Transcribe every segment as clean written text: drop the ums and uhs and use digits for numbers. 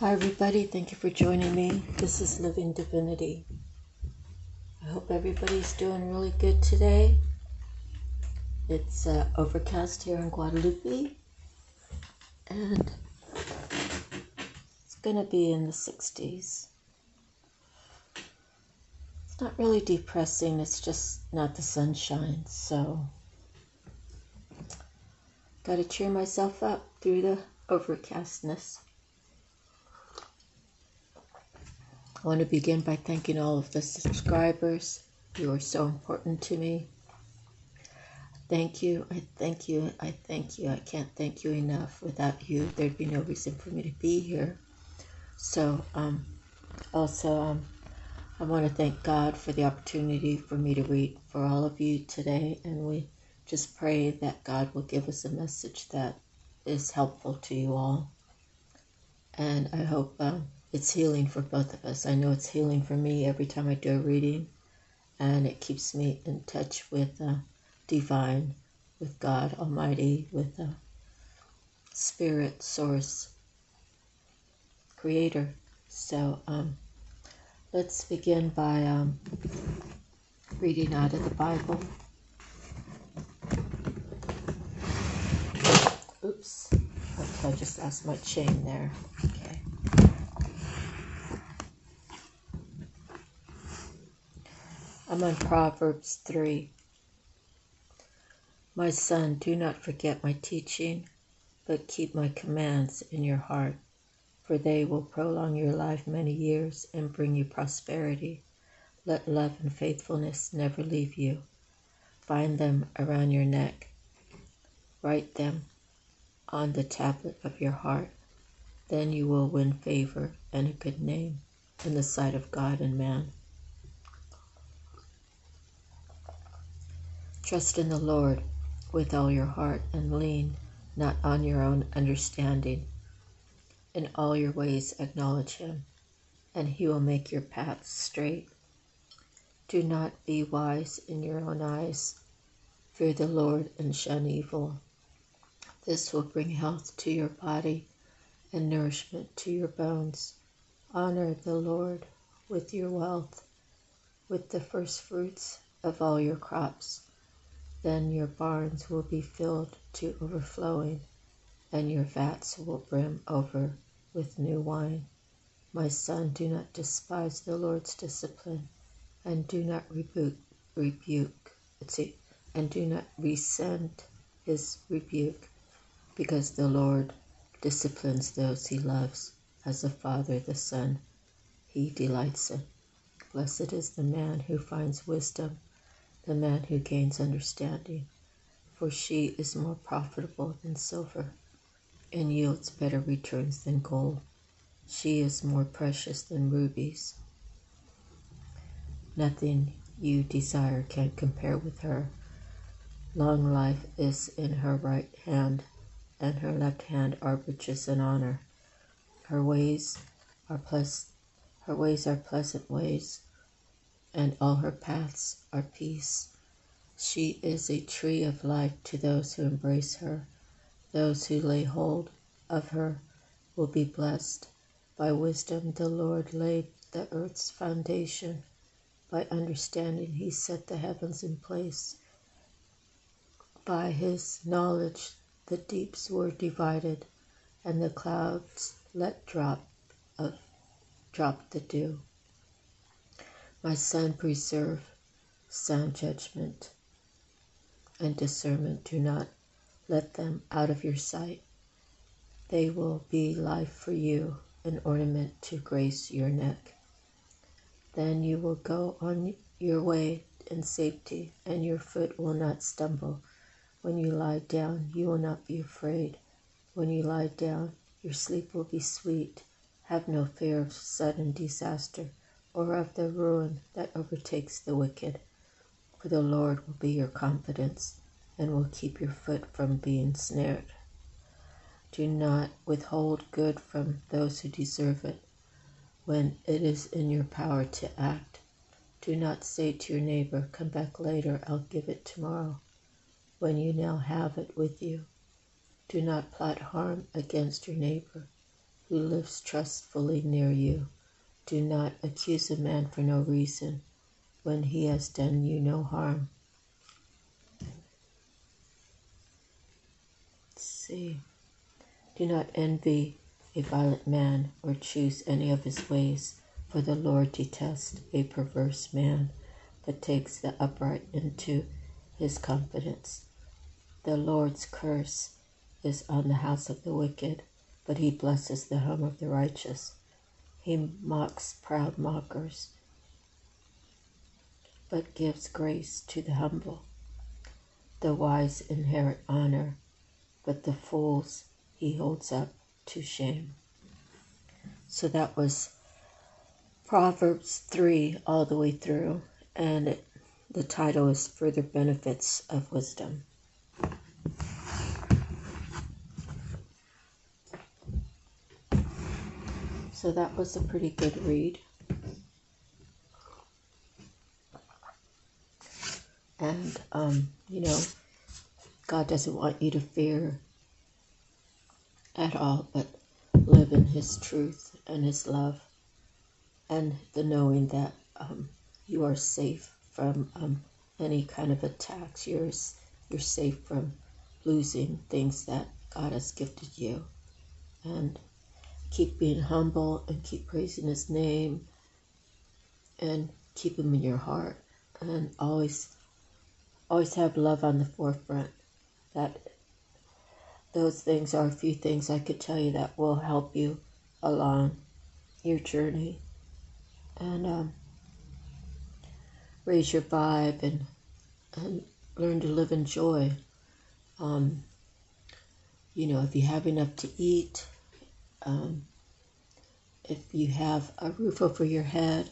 Hi everybody, thank you for joining me. This is Living Divinity. I hope everybody's doing really good today. It's overcast here in Guadalupe and it's gonna be in the 60s. It's not really depressing, it's just not the sunshine, so gotta cheer myself up through the overcastness. I want to begin by thanking all of the subscribers. You are so important to me. Thank you. I thank you. I thank you. I can't thank you enough. Without you, there'd be no reason for me to be here. So, I want to thank God for the opportunity for me to read for all of you today. And we just pray that God will give us a message that is helpful to you all. And I hope it's healing for both of us. I know it's healing for me every time I do a reading, and it keeps me in touch with divine, with God Almighty, with Spirit, Source, Creator. So let's begin by reading out of the Bible. Oops, okay, I just lost my chain there. Okay. I'm on Proverbs 3. My son, do not forget my teaching, but keep my commands in your heart, for they will prolong your life many years and bring you prosperity. Let love and faithfulness never leave you. Bind them around your neck. Write them on the tablet of your heart. Then you will win favor and a good name in the sight of God and man. Trust in the Lord with all your heart and lean not on your own understanding. In all your ways acknowledge him, and he will make your paths straight. Do not be wise in your own eyes. Fear the Lord and shun evil. This will bring health to your body and nourishment to your bones. Honor the Lord with your wealth, with the first fruits of all your crops. Then your barns will be filled to overflowing, and your vats will brim over with new wine. My son, do not despise the Lord's discipline, and do not do not resent his rebuke, because the Lord disciplines those he loves, as a father the son he delights in. Blessed is the man who finds wisdom, the man who gains understanding, for she is more profitable than silver, and yields better returns than gold. She is more precious than rubies. Nothing you desire can compare with her. Long life is in her right hand, and her left hand are riches and honor. Her ways are pleasant ways, and all her paths are peace. She is a tree of life to those who embrace her. Those who lay hold of her will be blessed. By wisdom the Lord laid the earth's foundation. By understanding he set the heavens in place. By his knowledge the deeps were divided, and the clouds let drop the dew. My son, preserve sound judgment and discernment. Do not let them out of your sight. They will be life for you, an ornament to grace your neck. Then you will go on your way in safety, and your foot will not stumble. When you lie down, you will not be afraid. When you lie down, your sleep will be sweet. Have no fear of sudden disaster, or of the ruin that overtakes the wicked. For the Lord will be your confidence, and will keep your foot from being snared. Do not withhold good from those who deserve it, when it is in your power to act. Do not say to your neighbor, come back later, I'll give it tomorrow, when you now have it with you. Do not plot harm against your neighbor. who lives trustfully near you. Do not accuse a man for no reason when he has done you no harm. Let's see. Do not envy a violent man or choose any of his ways, for the Lord detests a perverse man, but takes the upright into his confidence. The Lord's curse is on the house of the wicked, but he blesses the home of the righteous. He mocks proud mockers, but gives grace to the humble. The wise inherit honor, but the fools he holds up to shame. So that was Proverbs 3 all the way through, and the title is Further Benefits of Wisdom. So that was a pretty good read. And, God doesn't want you to fear at all, but live in His truth and His love, and the knowing that you are safe from any kind of attacks. You're safe from losing things that God has gifted you. And keep being humble and keep praising His name and keep Him in your heart, and always have love on the forefront. That those things are a few things I could tell you that will help you along your journey, and raise your vibe and learn to live in joy. If you have enough to eat, if you have a roof over your head,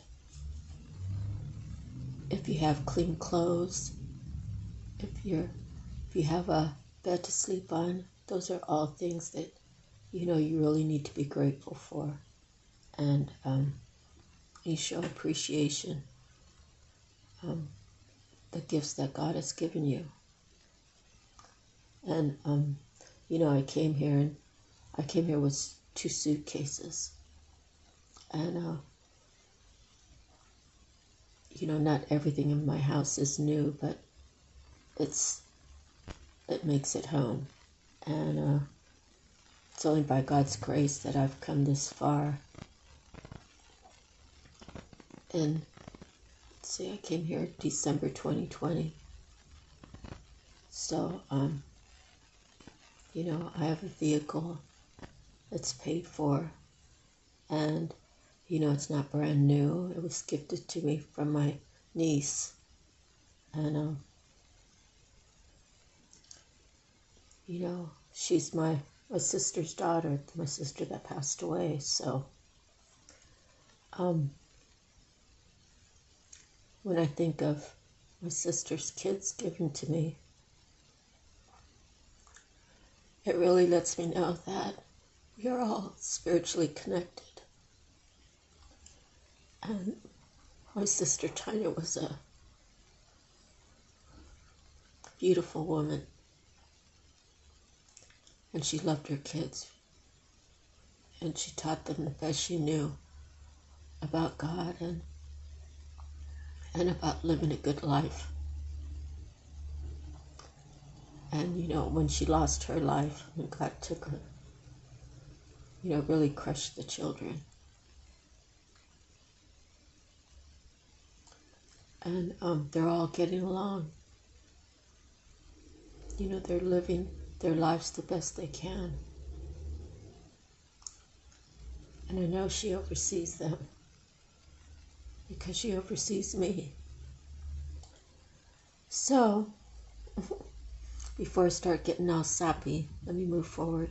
if you have clean clothes, if you have a bed to sleep on, those are all things that you really need to be grateful for, and you show appreciation, the gifts that God has given you. And I came here with 2 suitcases, and not everything in my house is new, but it makes it home, and it's only by God's grace that I've come this far. And I came here December 2020, so I have a vehicle that's paid for, and it's not brand new. It was gifted to me from my niece, and she's my sister's daughter, my sister that passed away. So when I think of my sister's kids given to me, it really lets me know that we are all spiritually connected. And my sister Tanya was a beautiful woman, and she loved her kids, and she taught them the best she knew about God and about living a good life. And when she lost her life, when God took her, really crushed the children. And they're all getting along. They're living their lives the best they can. And I know she oversees them, because she oversees me. So, before I start getting all sappy, let me move forward.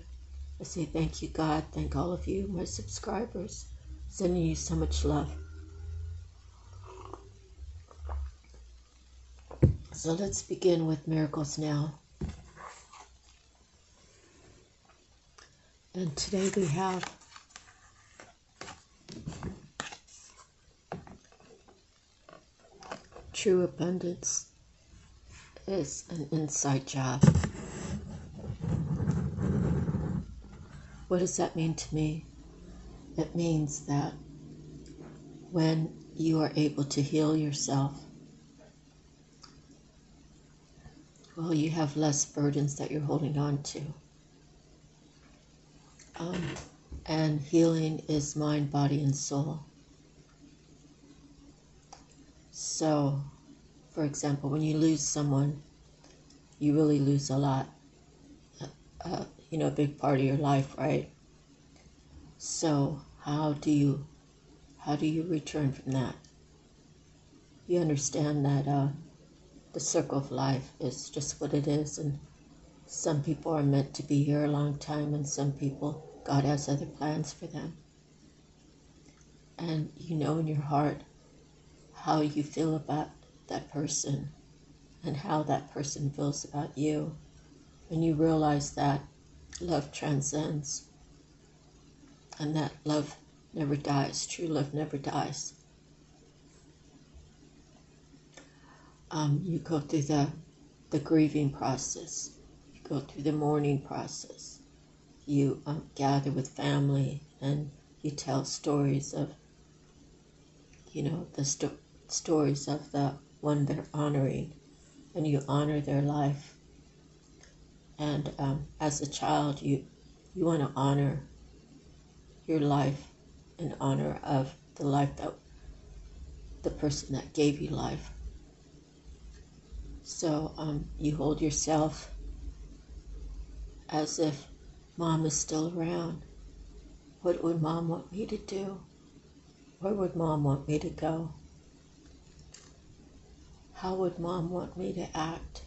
I say thank you, God. Thank all of you, my subscribers. Sending you so much love. So let's begin with miracles now. And today we have true abundance is an inside job. What does that mean to me? It means that when you are able to heal yourself, well, you have less burdens that you're holding on to. And healing is mind, body, and soul. So, for example, when you lose someone, you really lose a lot, a big part of your life, right? So how do you return from that? You understand that the circle of life is just what it is, and some people are meant to be here a long time, and some people, God has other plans for them. And you know in your heart how you feel about that person and how that person feels about you. And you realize that love transcends and that love never dies. True love never dies. You go through the grieving process. You go through the mourning process. You gather with family and you tell stories of, the stories of the one they're honoring, and you honor their life. And as a child, you want to honor your life in honor of the life that the person that gave you life. So you hold yourself as if mom is still around. What would mom want me to do? Where would mom want me to go? How would mom want me to act?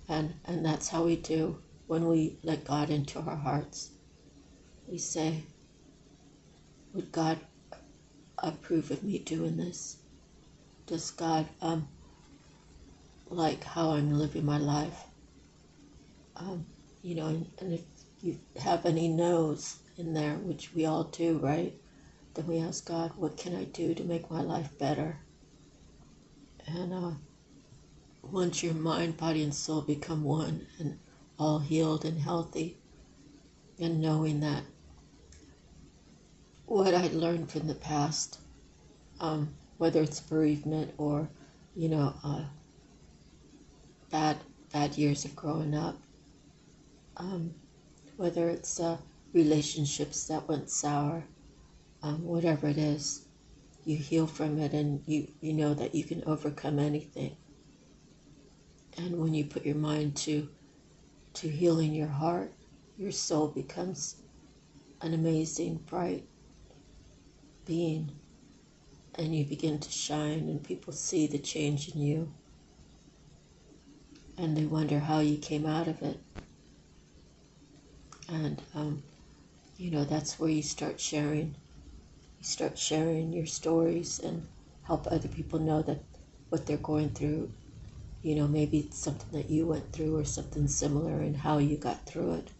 And that's how we do when we let God into our hearts. We say, would God approve of me doing this? Does God like how I'm living my life? And if you have any no's in there, which we all do, right? Then we ask God, what can I do to make my life better? And once your mind, body, and soul become one and all healed and healthy, and knowing that what I learned from the past, whether it's bereavement or, bad years of growing up, whether it's relationships that went sour, whatever it is, you heal from it, and you know that you can overcome anything. And when you put your mind to healing your heart, your soul becomes an amazing, bright being, and you begin to shine, and people see the change in you, and they wonder how you came out of it. And that's where you start sharing. You start sharing your stories and help other people know that what they're going through, maybe it's something that you went through or something similar, and how you got through it.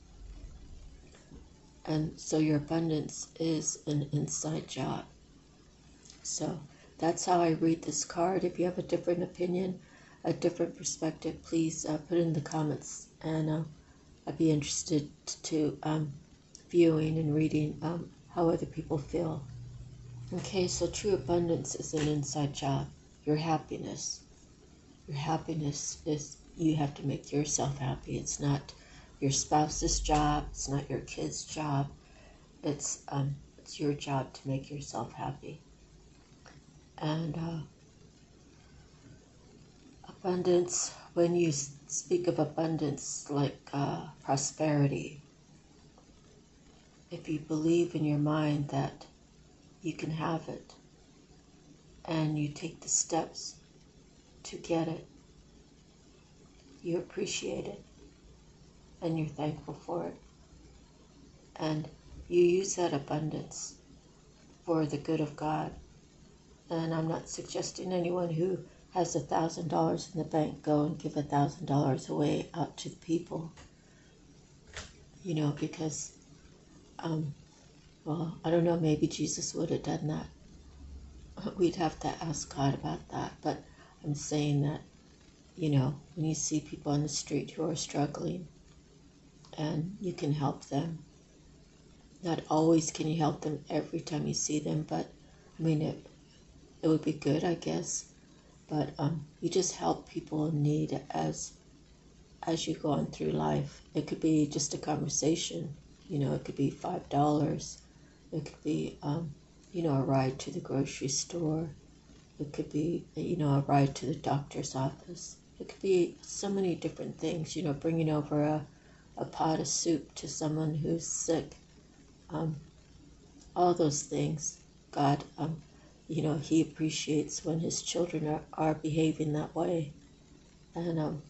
And so your abundance is an inside job. So that's how I read this card. If you have a different opinion, a different perspective, please put it in the comments, and I'd be interested to viewing and reading how other people feel. Okay, so true abundance is an inside job. Your happiness is, you have to make yourself happy. It's not your spouse's job. It's not your kid's job. It's your job to make yourself happy. And abundance, when you speak of abundance, like prosperity, if you believe in your mind that you can have it, and you take the steps to get it, you appreciate it, and you're thankful for it, and you use that abundance for the good of God. And I'm not suggesting anyone who has $1,000 in the bank go and give $1,000 away out to the people, because well, I don't know, maybe Jesus would have done that. We'd have to ask God about that. But I'm saying that, when you see people on the street who are struggling, and you can help them, Not always can you help them every time you see them, but I mean, it would be good, I guess. But you just help people in need as you go on through life. It could be just a conversation. It could be $5. It could be, a ride to the grocery store. It could be, a ride to the doctor's office. It could be so many different things, bringing over a pot of soup to someone who's sick. All those things. God, He appreciates when His children are behaving that way. And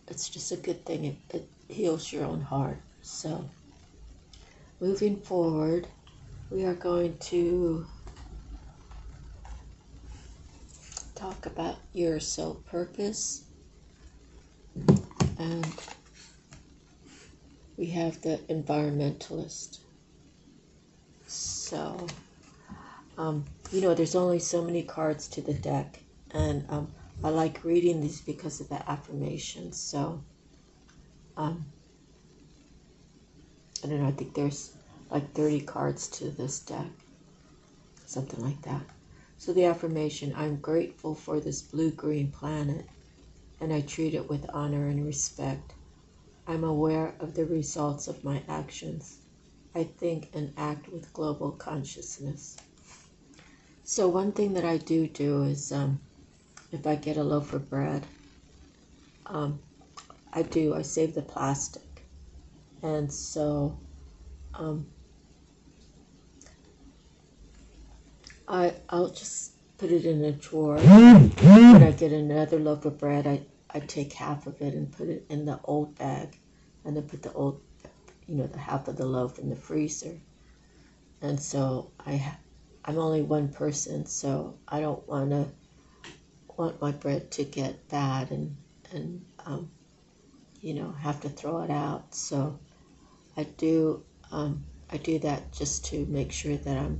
it's just a good thing. It heals your own heart. So, moving forward, we are going to talk about your soul purpose. And we have the environmentalist. So, there's only so many cards to the deck. And I like reading these because of the affirmations. So, I don't know, I think there's like 30 cards to this deck. Something like that. So the affirmation, I'm grateful for this blue-green planet, and I treat it with honor and respect. I'm aware of the results of my actions. I think and act with global consciousness. So one thing that I do is, if I get a loaf of bread, I save the plastic. And so I'll just put it in a drawer. When I get another loaf of bread, I take half of it and put it in the old bag, and then put the old, the half of the loaf in the freezer. And so I'm only one person, so I don't want my bread to get bad and have to throw it out. So I do that just to make sure that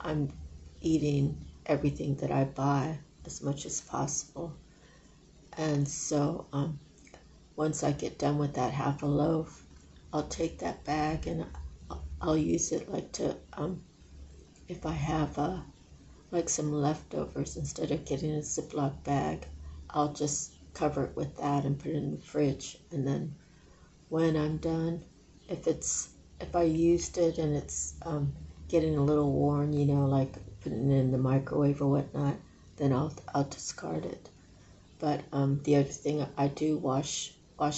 I'm eating everything that I buy as much as possible. And so once I get done with that half a loaf, I'll take that bag and I'll use it like to, if I have like some leftovers, instead of getting a Ziploc bag, I'll just cover it with that and put it in the fridge. And then when I'm done, if I used it and it's getting a little worn, like putting it in the microwave or whatnot, then I'll discard it. But the other thing, I do wash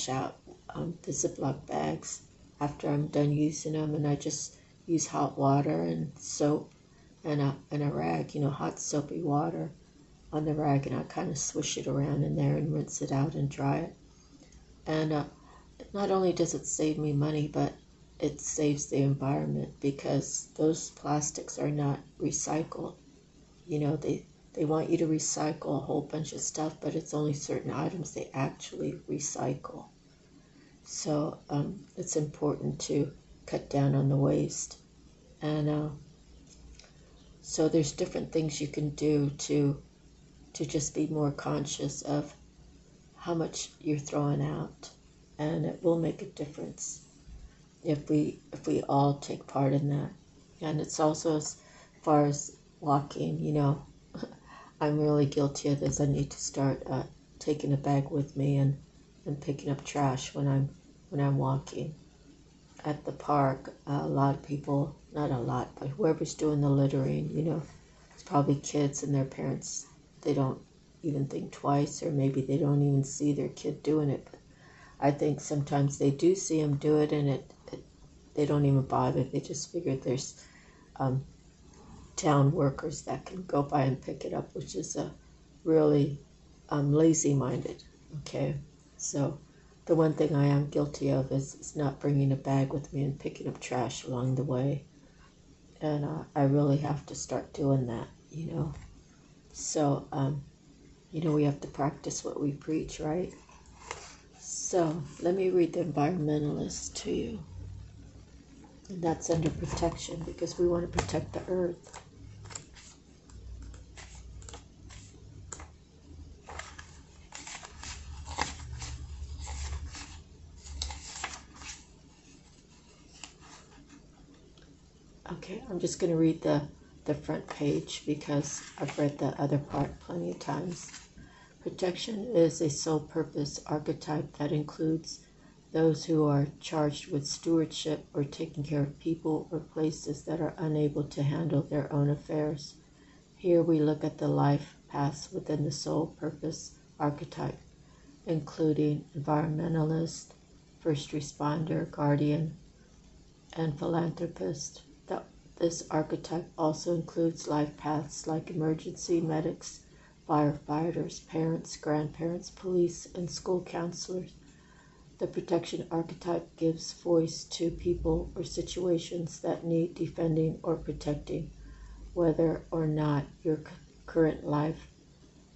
out the Ziploc bags after I'm done using them, and I just use hot water and soap and a rag, hot soapy water on the rag, and I kind of swish it around in there and rinse it out and dry it. And not only does it save me money, but it saves the environment, because those plastics are not recycled. They want you to recycle a whole bunch of stuff, but it's only certain items they actually recycle. So it's important to cut down on the waste. And so there's different things you can do to just be more conscious of how much you're throwing out, and it will make a difference if we all take part in that. And it's also, as far as walking, I'm really guilty of this. I need to start taking a bag with me and picking up trash when I'm walking. At the park, a lot of people, not a lot, but whoever's doing the littering, it's probably kids and their parents. They don't even think twice, or maybe they don't even see their kid doing it. But I think sometimes they do see them do it, and they don't even bother. They just figure there's town workers that can go by and pick it up, which is a really lazy-minded. Okay, so the one thing I am guilty of is not bringing a bag with me and picking up trash along the way, and I really have to start doing that. So we have to practice what we preach, right? So let me read the environmentalist to you. And that's under protection, because we want to protect the earth. Okay, I'm just going to read the front page because I've read the other part plenty of times. Protection is a sole purpose archetype that includes those who are charged with stewardship or taking care of people or places that are unable to handle their own affairs. Here we look at the life paths within the sole purpose archetype, including environmentalist, first responder, guardian, and philanthropist. This archetype also includes life paths like emergency medics, firefighters, parents, grandparents, police, and school counselors. The protection archetype gives voice to people or situations that need defending or protecting. Whether or not your current life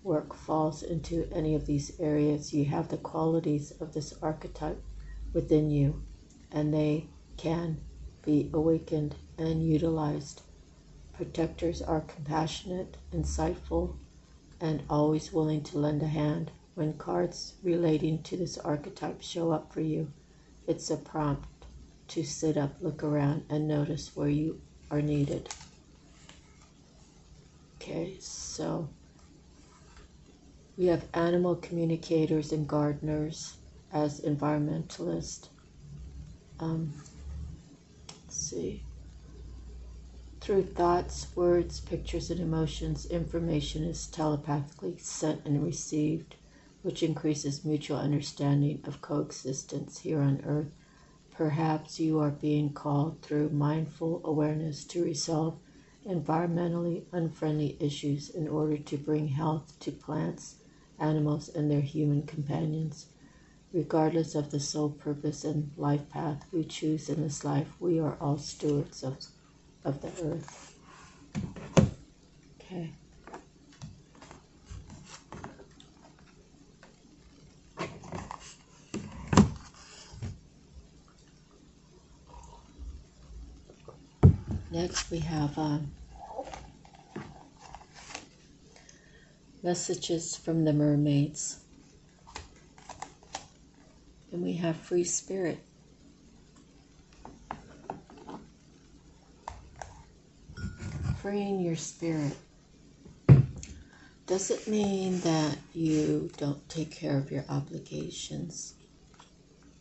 work falls into any of these areas, you have the qualities of this archetype within you, and they can be awakened and utilized. Protectors are compassionate, insightful, and always willing to lend a hand. When cards relating to this archetype show up for you, it's a prompt to sit up, look around, and notice where you are needed. Okay, so we have animal communicators and gardeners as environmentalists. Let's see. Through thoughts, words, pictures, and emotions, information is telepathically sent and received, which increases mutual understanding of coexistence here on Earth. Perhaps you are being called through mindful awareness to resolve environmentally unfriendly issues in order to bring health to plants, animals, and their human companions. Regardless of the sole purpose and life path we choose in this life, we are all stewards of the earth. Okay. Next we have messages from the mermaids. And we have free spirit. Freeing your spirit doesn't mean that you don't take care of your obligations.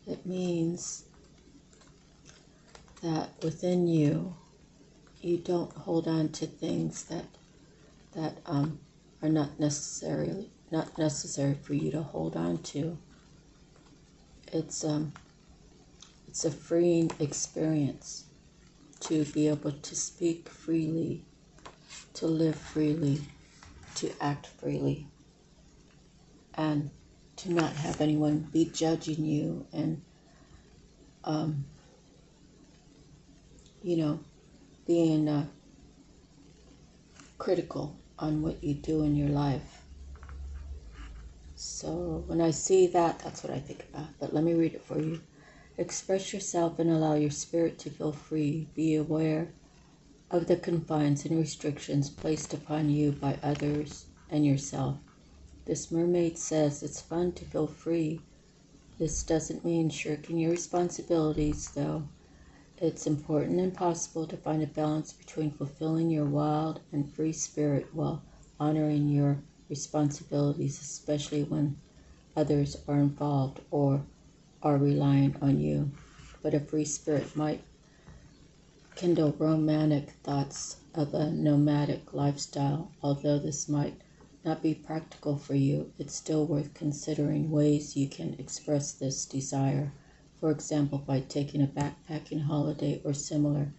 It means that within you, you don't hold on to things that are not necessary for you to hold on to. It's a freeing experience to be able to speak freely, to live freely, to act freely, and to not have anyone be judging you and being critical on what you do in your life. So when I see that, that's what I think about. But let me read it for you. Express yourself and allow your spirit to feel free. Be aware of the confines and restrictions placed upon you by others and yourself. This mermaid says it's fun to feel free. This doesn't mean shirking your responsibilities, though. It's important and possible to find a balance between fulfilling your wild and free spirit while honoring your responsibilities, especially when others are involved or are relying on you. But a free spirit might kindle romantic thoughts of a nomadic lifestyle. Although this might not be practical for you, it's still worth considering ways you can express this desire. For example, by taking a backpacking holiday or similar.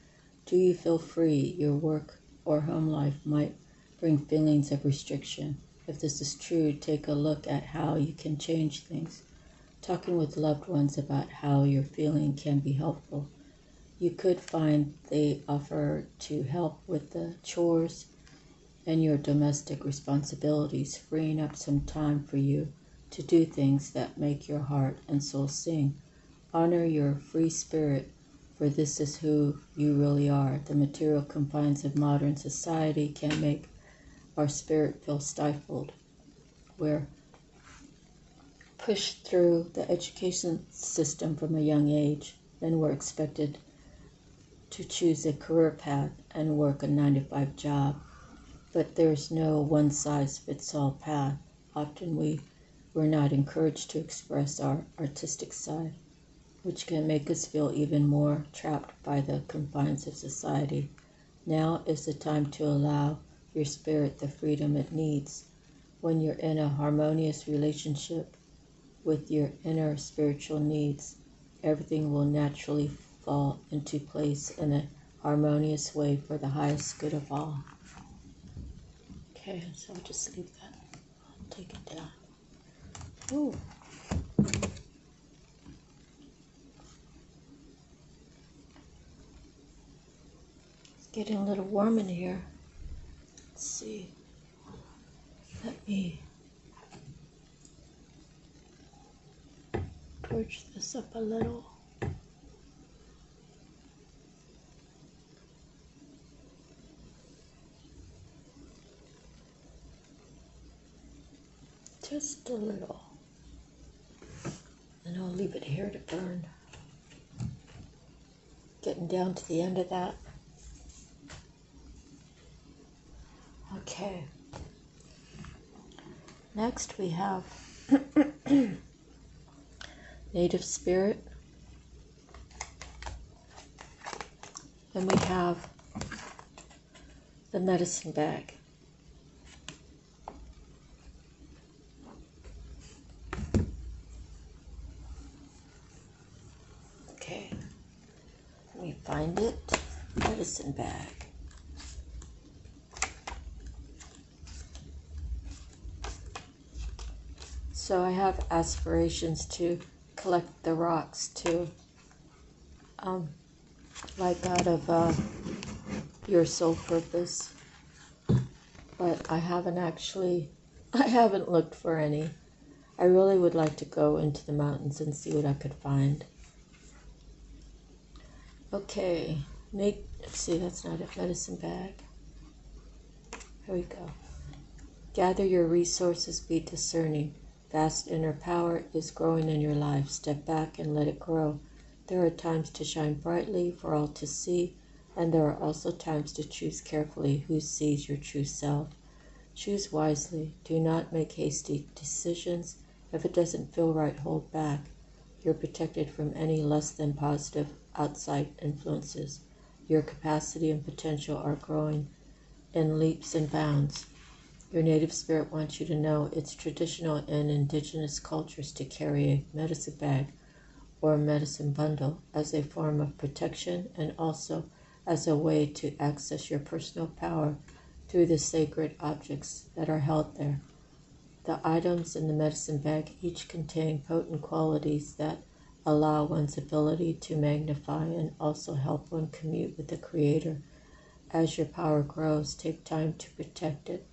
Do you feel free? Your work or home life might bring feelings of restriction. If this is true, take a look at how you can change things. Talking with loved ones about how you're feeling can be helpful. You could find they offer to help with the chores and your domestic responsibilities, freeing up some time for you to do things that make your heart and soul sing. Honor your free spirit, for this is who you really are. The material confines of modern society can make our spirit feel stifled. We're pushed through the education system from a young age, then we're expected to choose a career path and work a 9-to-5 job, but there's no one-size-fits-all path. Often we're not encouraged to express our artistic side, which can make us feel even more trapped by the confines of society. Now is the time to allow your spirit the freedom it needs. When you're in a harmonious relationship with your inner spiritual needs, everything will naturally fall into place in a harmonious way for the highest good of all. Okay, so I'll just leave that. I'll take it down. Ooh. It's getting a little warm in here. Let's see. Let me torch this up a little. Just a little. And I'll leave it here to burn. Getting down to the end of that. Okay. Next we have native spirit. And we have the medicine bag. Okay, let me find it. Medicine bag. So I have aspirations to collect the rocks to, like out of your soul purpose. But I haven't looked for any. I really would like to go into the mountains and see what I could find. Okay, let's see, that's not a medicine bag. Here we go. Gather your resources, be discerning. Vast inner power is growing in your life. Step back and let it grow. There are times to shine brightly for all to see, and there are also times to choose carefully who sees your true self. Choose wisely. Do not make hasty decisions. If it doesn't feel right, hold back. You're protected from any less than positive outside influences. Your capacity and potential are growing in leaps and bounds. Your native spirit wants you to know it's traditional in indigenous cultures to carry a medicine bag or a medicine bundle as a form of protection and also as a way to access your personal power through the sacred objects that are held there. The items in the medicine bag each contain potent qualities that allow one's ability to magnify and also help one commute with the Creator. As your power grows, take time to protect it,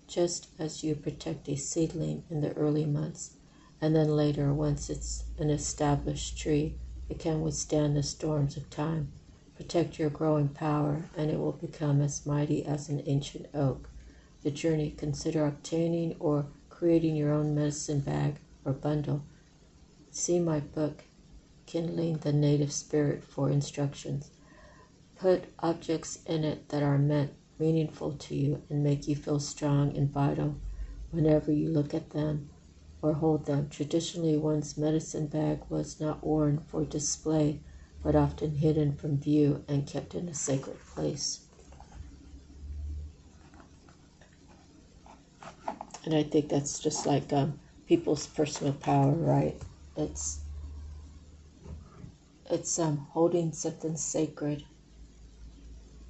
just as you protect a seedling in the early months, and then later, once it's an established tree, it can withstand the storms of time. Protect your growing power, and it will become as mighty as an ancient oak. The journey, consider obtaining or creating your own medicine bag or bundle. See my book, Kindling the Native Spirit, for instructions. Put objects in it that are meaningful to you and make you feel strong and vital whenever you look at them or hold them. Traditionally, one's medicine bag was not worn for display, but often hidden from view and kept in a sacred place. And I think that's just like people's personal power, right? It's holding something sacred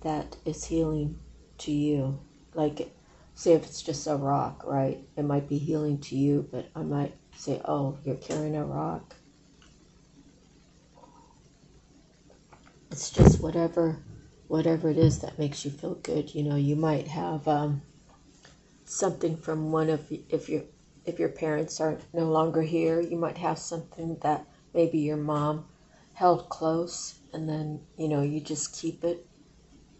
that is healing to you. Like, say if it's just a rock, right? It might be healing to you, but I might say, oh, you're carrying a rock. It's just whatever it is that makes you feel good. You know, you might have something from one of, if your parents are no longer here, you might have something that maybe your mom held close, and then, you know, you just keep it.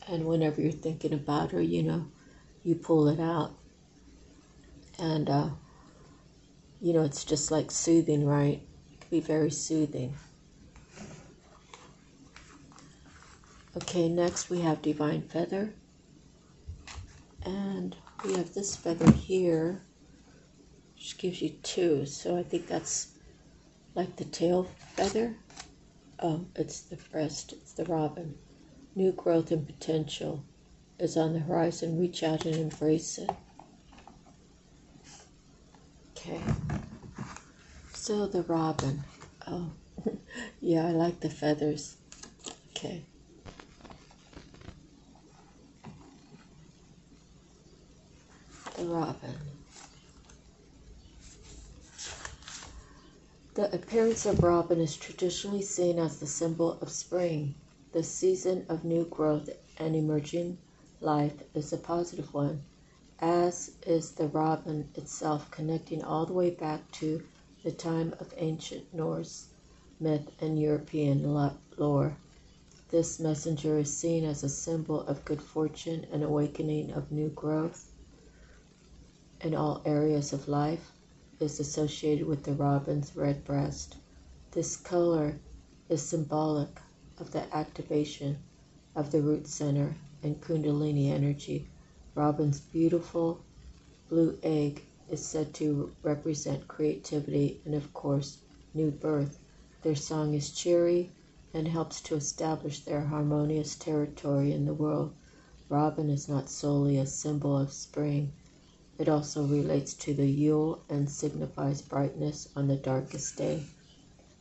And whenever you're thinking about her, you know, you pull it out. And, you know, it's just like soothing, right? It can be very soothing. Okay, next we have divine feather. And we have this feather here, which gives you two. So I think that's like the tail feather. It's the breast, it's the robin. New growth and potential is on the horizon. Reach out and embrace it. Okay. So the robin. Oh, yeah, I like the feathers. Okay. The robin. The appearance of robin is traditionally seen as the symbol of spring. The season of new growth and emerging life is a positive one, as is the robin itself, connecting all the way back to the time of ancient Norse myth and European lore. This messenger is seen as a symbol of good fortune and awakening of new growth in all areas of life. Is associated with the robin's red breast. This color is symbolic of the activation of the root center and kundalini energy. Robin's beautiful blue egg is said to represent creativity and, of course, new birth. Their song is cheery and helps to establish their harmonious territory in the world. Robin is not solely a symbol of spring. It also relates to the Yule and signifies brightness on the darkest day.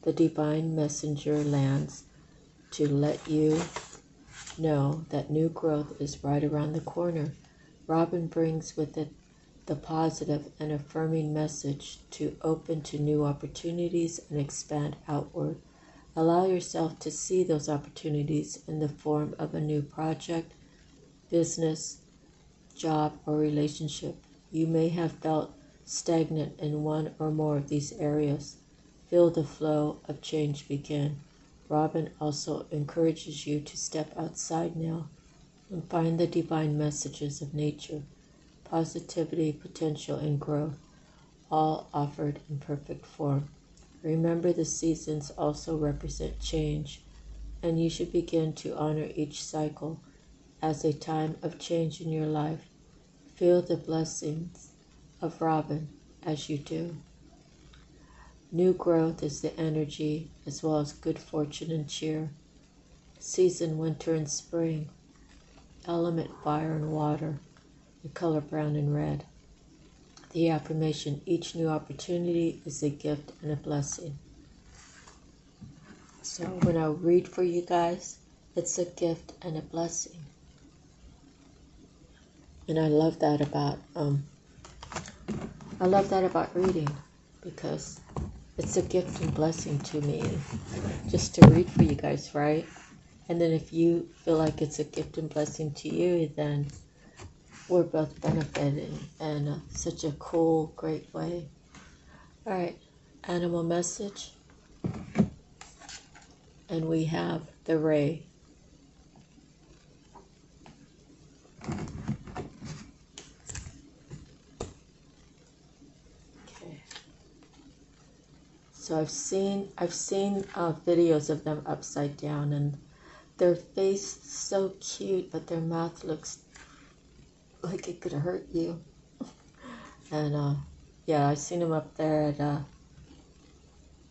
The divine messenger lands to let you know that new growth is right around the corner. Robin brings with it the positive and affirming message to open to new opportunities and expand outward. Allow yourself to see those opportunities in the form of a new project, business, job, or relationship. You may have felt stagnant in one or more of these areas. Feel the flow of change begin. Robin also encourages you to step outside now and find the divine messages of nature, positivity, potential, and growth, all offered in perfect form. Remember, the seasons also represent change, and you should begin to honor each cycle as a time of change in your life. Feel the blessings of Robin as you do. New growth is the energy as well as good fortune and cheer. Season winter and spring. Element fire and water. The color brown and red. The affirmation: each new opportunity is a gift and a blessing. So when I read for you guys, it's a gift and a blessing. And I love that about reading, because it's a gift and blessing to me just to read for you guys, right? And then if you feel like it's a gift and blessing to you, then we're both benefiting in such a cool, great way. All right, animal message. And we have the ray. So I've seen videos of them upside down, and their face is so cute, but their mouth looks like it could hurt you. And yeah, I've seen them up there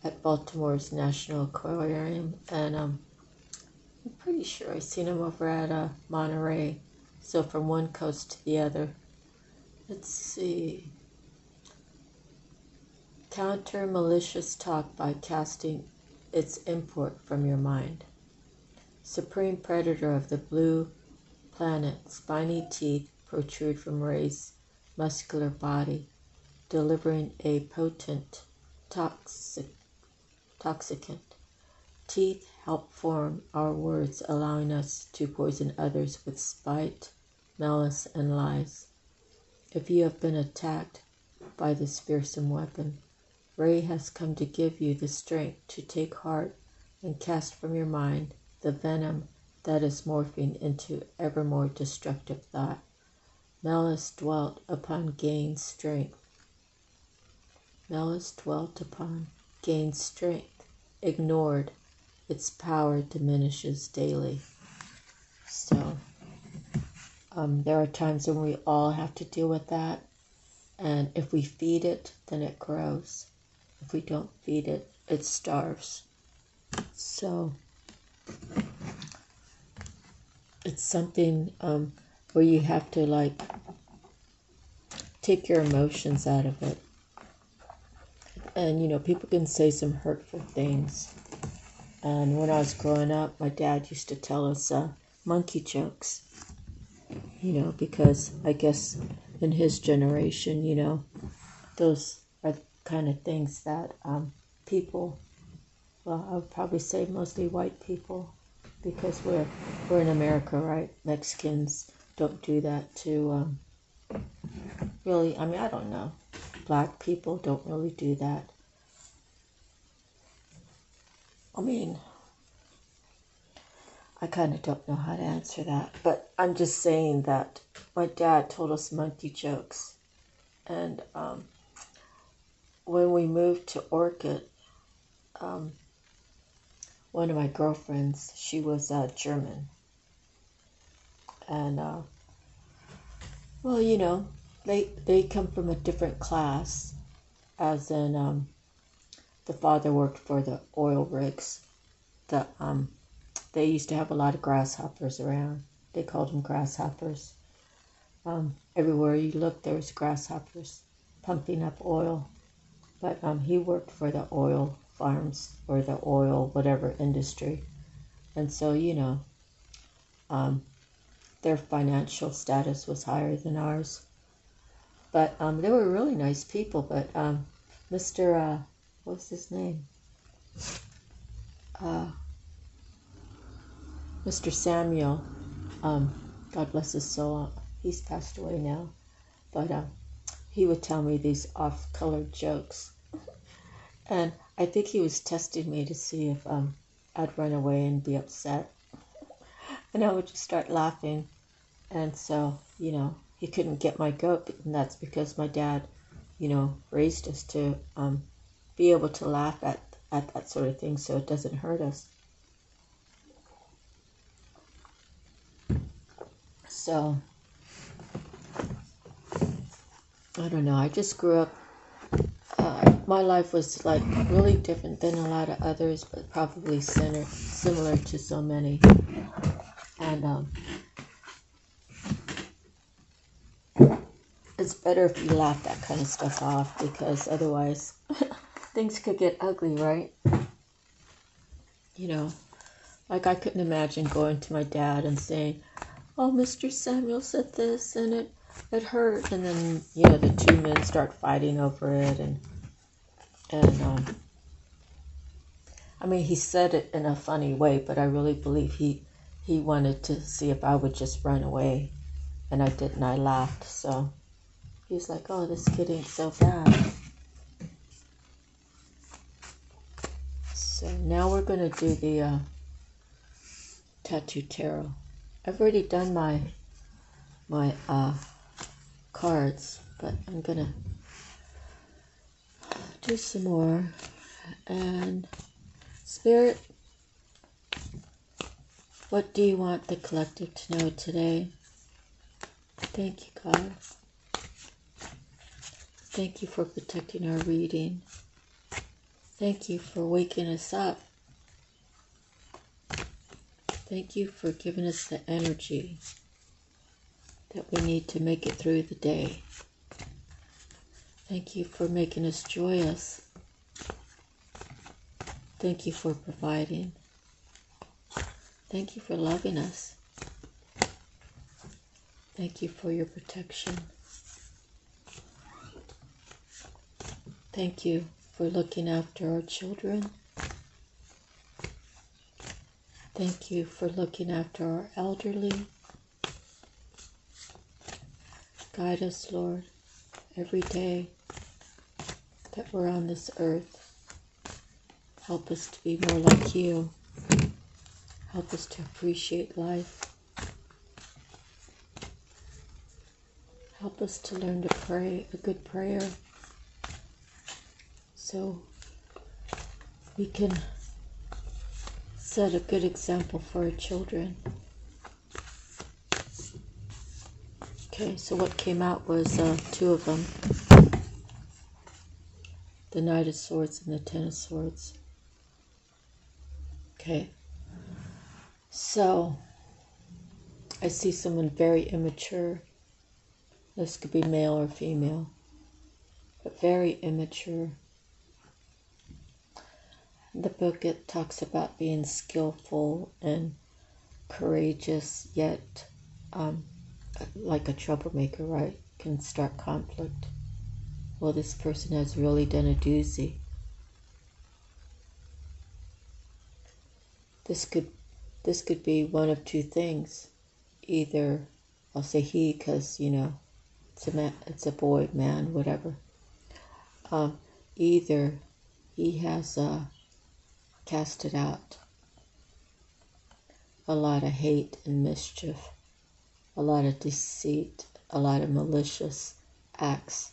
at Baltimore's National Aquarium, and I'm pretty sure I've seen them over at Monterey. So from one coast to the other. Let's see. Counter malicious talk by casting its import from your mind. Supreme predator of the blue planet, spiny teeth protrude from Ray's muscular body, delivering a potent toxicant. Teeth help form our words, allowing us to poison others with spite, malice, and lies. If you have been attacked by this fearsome weapon, Ray has come to give you the strength to take heart and cast from your mind the venom that is morphing into ever more destructive thought. Malice dwelt upon gain strength. Malice dwelt upon gain strength. Ignored, its power diminishes daily. So there are times when we all have to deal with that. And if we feed it, then it grows. If we don't feed it, it starves. So it's something where you have to like take your emotions out of it. And you know, people can say some hurtful things. And when I was growing up, my dad used to tell us monkey jokes. You know, because I guess in his generation, you know, those are the kind of things that people, well, I would probably say mostly white people, because we're in America, right? Mexicans don't do that to really, I mean, I don't know. Black people don't really do that. I mean, I kind of don't know how to answer that, but I'm just saying that my dad told us monkey jokes. And when we moved to Orchid, one of my girlfriends, she was German. And, well, you know, they come from a different class, as in the father worked for the oil rigs. They used to have a lot of grasshoppers around. They called them grasshoppers. Everywhere you looked, there was grasshoppers pumping up oil. But he worked for the oil farms or the oil whatever industry. And so, you know, their financial status was higher than ours. But they were really nice people. But Mr. What's his name? Mr. Samuel, God bless his soul, he's passed away now, but he would tell me these off-colored jokes, and I think he was testing me to see if I'd run away and be upset, and I would just start laughing, and so, you know, he couldn't get my goat, and that's because my dad, you know, raised us to be able to laugh at that sort of thing so it doesn't hurt us. So, I don't know, I just grew up, my life was like really different than a lot of others, but probably similar to so many. And it's better if you laugh that kind of stuff off, because otherwise things could get ugly, right? You know, like I couldn't imagine going to my dad and saying, oh, Mr. Samuel said this, and it hurt. And then, you know, the two men start fighting over it. And I mean, he said it in a funny way, but I really believe he wanted to see if I would just run away. And I didn't. I laughed. So he's like, oh, this kid ain't so bad. So now we're going to do the tattoo tarot. I've already done my cards, but I'm gonna do some more. And Spirit, what do you want the collective to know today? Thank you, God. Thank you for protecting our reading. Thank you for waking us up. Thank you for giving us the energy that we need to make it through the day. Thank you for making us joyous. Thank you for providing. Thank you for loving us. Thank you for your protection. Thank you for looking after our children. Thank you for looking after our elderly. Guide us, Lord, every day that we're on this earth. Help us to be more like you. Help us to appreciate life. Help us to learn to pray a good prayer so we can set a good example for our children. Okay, so what came out was two of them. The Knight of Swords and the Ten of Swords. Okay. So, I see someone very immature. This could be male or female. But very immature. In the book, it talks about being skillful and courageous, yet like a troublemaker, right? Can start conflict. Well, this person has really done a doozy. This could be one of two things. Either, I'll say he, because it's a boy, man, whatever. Either he has casted out a lot of hate and mischief, a lot of deceit, a lot of malicious acts,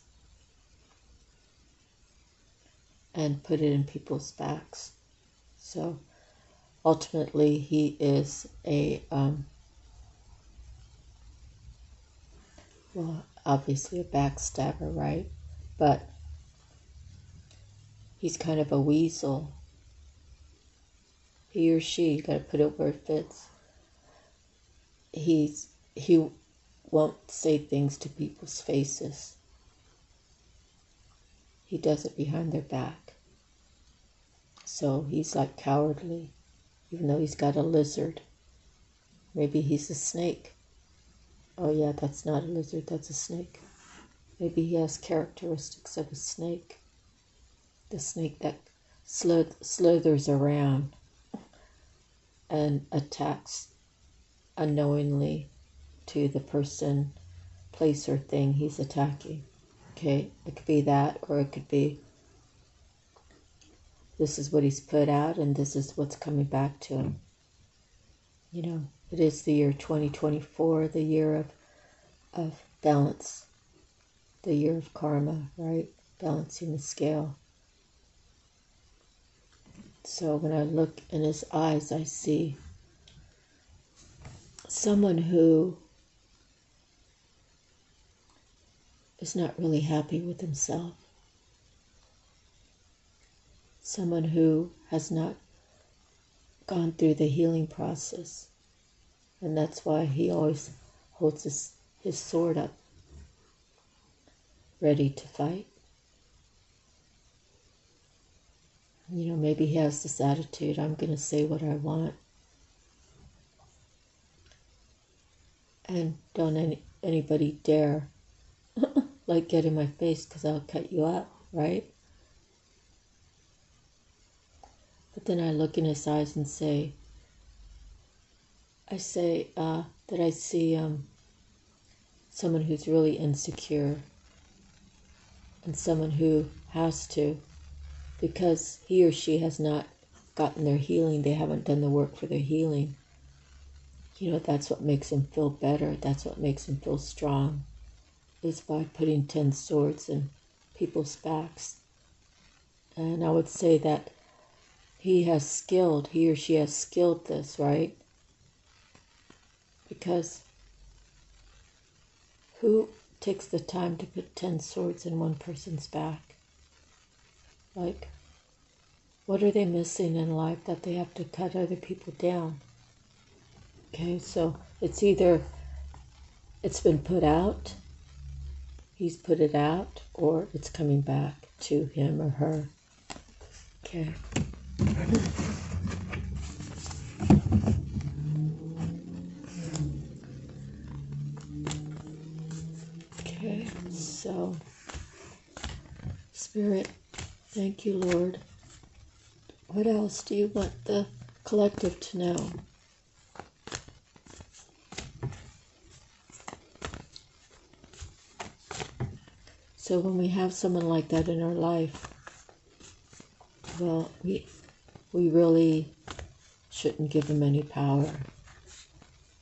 and put it in people's backs. So ultimately, he is obviously a backstabber, right? But he's kind of a weasel. He or she, you gotta put it where it fits. He won't say things to people's faces. He does it behind their back. So he's like cowardly, even though he's got a lizard. Maybe he's a snake. Oh yeah, that's not a lizard, that's a snake. Maybe he has characteristics of a snake. The snake that slithers around and attacks unknowingly to the person, place, or thing he's attacking. Okay, it could be that, or it could be this is what he's put out and this is what's coming back to him. It is the year 2024, the year of balance, the year of karma, right? Balancing the scale. So when I look in his eyes, I see someone who is not really happy with himself. Someone who has not gone through the healing process. And that's why he always holds his sword up, ready to fight. Maybe he has this attitude, I'm going to say what I want. And don't anybody dare get in my face, because I'll cut you up, right? But then I look in his eyes and say that I see someone who's really insecure, and someone who has to, because he or she has not gotten their healing, they haven't done the work for their healing. That's what makes him feel better. That's what makes him feel strong, is by putting 10 swords in people's backs. And I would say that he or she has skilled this, right? Because who takes the time to put 10 swords in one person's back? What are they missing in life that they have to cut other people down? Okay, so it's either it's been put out, he's put it out, or it's coming back to him or her. Okay. Okay, so Spirit, thank you, Lord. What else do you want the collective to know? So when we have someone like that in our life, well, we really shouldn't give them any power.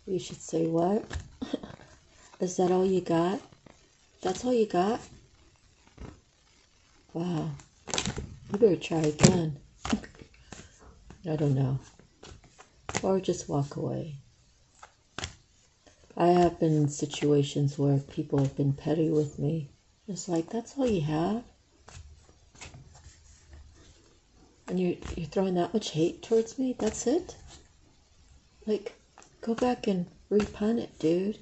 We should say, what? Is that all you got? That's all you got? Wow. You better try again. I don't know. Or just walk away. I have been in situations where people have been petty with me. It's like, that's all you have? And you're throwing that much hate towards me? That's it? Like, go back and repun it, dude.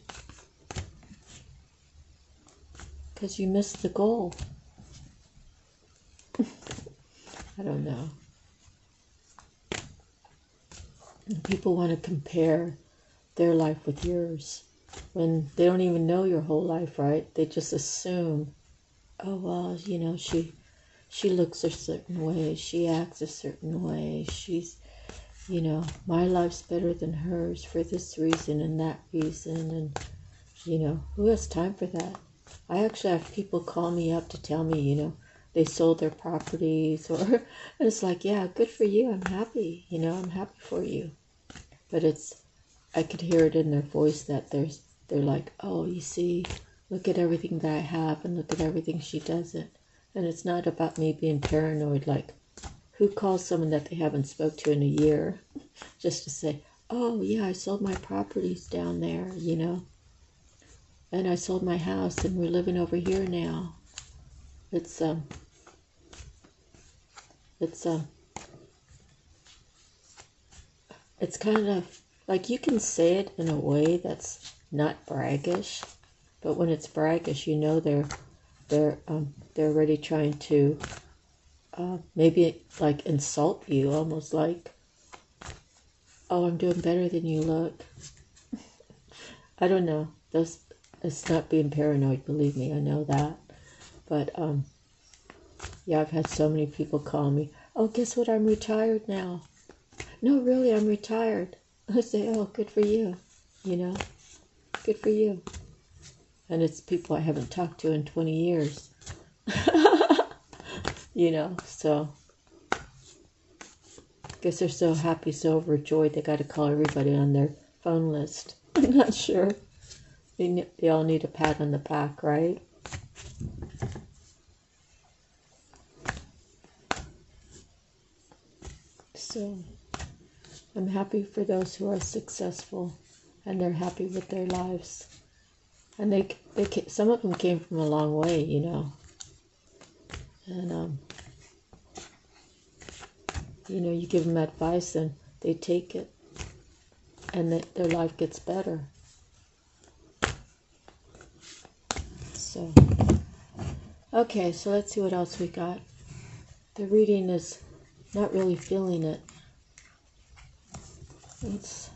Because you missed the goal. I don't know. And people want to compare their life with yours when they don't even know your whole life, right? They just assume, oh, well, you know, she looks a certain way, she acts a certain way, she's, you know, my life's better than hers for this reason and that reason. And, you know, who has time for that? I actually have people call me up to tell me, you know, they sold their properties, or and it's like, yeah, good for you, I'm happy, you know, I'm happy for you. But I could hear it in their voice that they're like, oh, you see, look at everything that I have and look at everything she doesn't. And it's not about me being paranoid, like, who calls someone that they haven't spoke to in a year just to say, oh, yeah, I sold my properties down there, you know, and I sold my house and we're living over here now. It's kind of like, you can say it in a way that's not braggish, but when it's braggish, you know they're already trying to maybe like insult you, almost like, oh, I'm doing better than you look. I don't know. It's not being paranoid, believe me, I know that. But yeah, I've had so many people call me, oh, guess what, I'm retired now. No, really, I'm retired. I say, oh, good for you, you know, good for you. And it's people I haven't talked to in 20 years. You know, so guess they're so happy, so overjoyed, they got to call everybody on their phone list. I'm not sure. They all need a pat on the back, right? So I'm happy for those who are successful and they're happy with their lives. And some of them came from a long way, you know. And you know, you give them advice and they take it, and their life gets better. So, okay, so let's see what else we got. The reading is not really feeling it. It's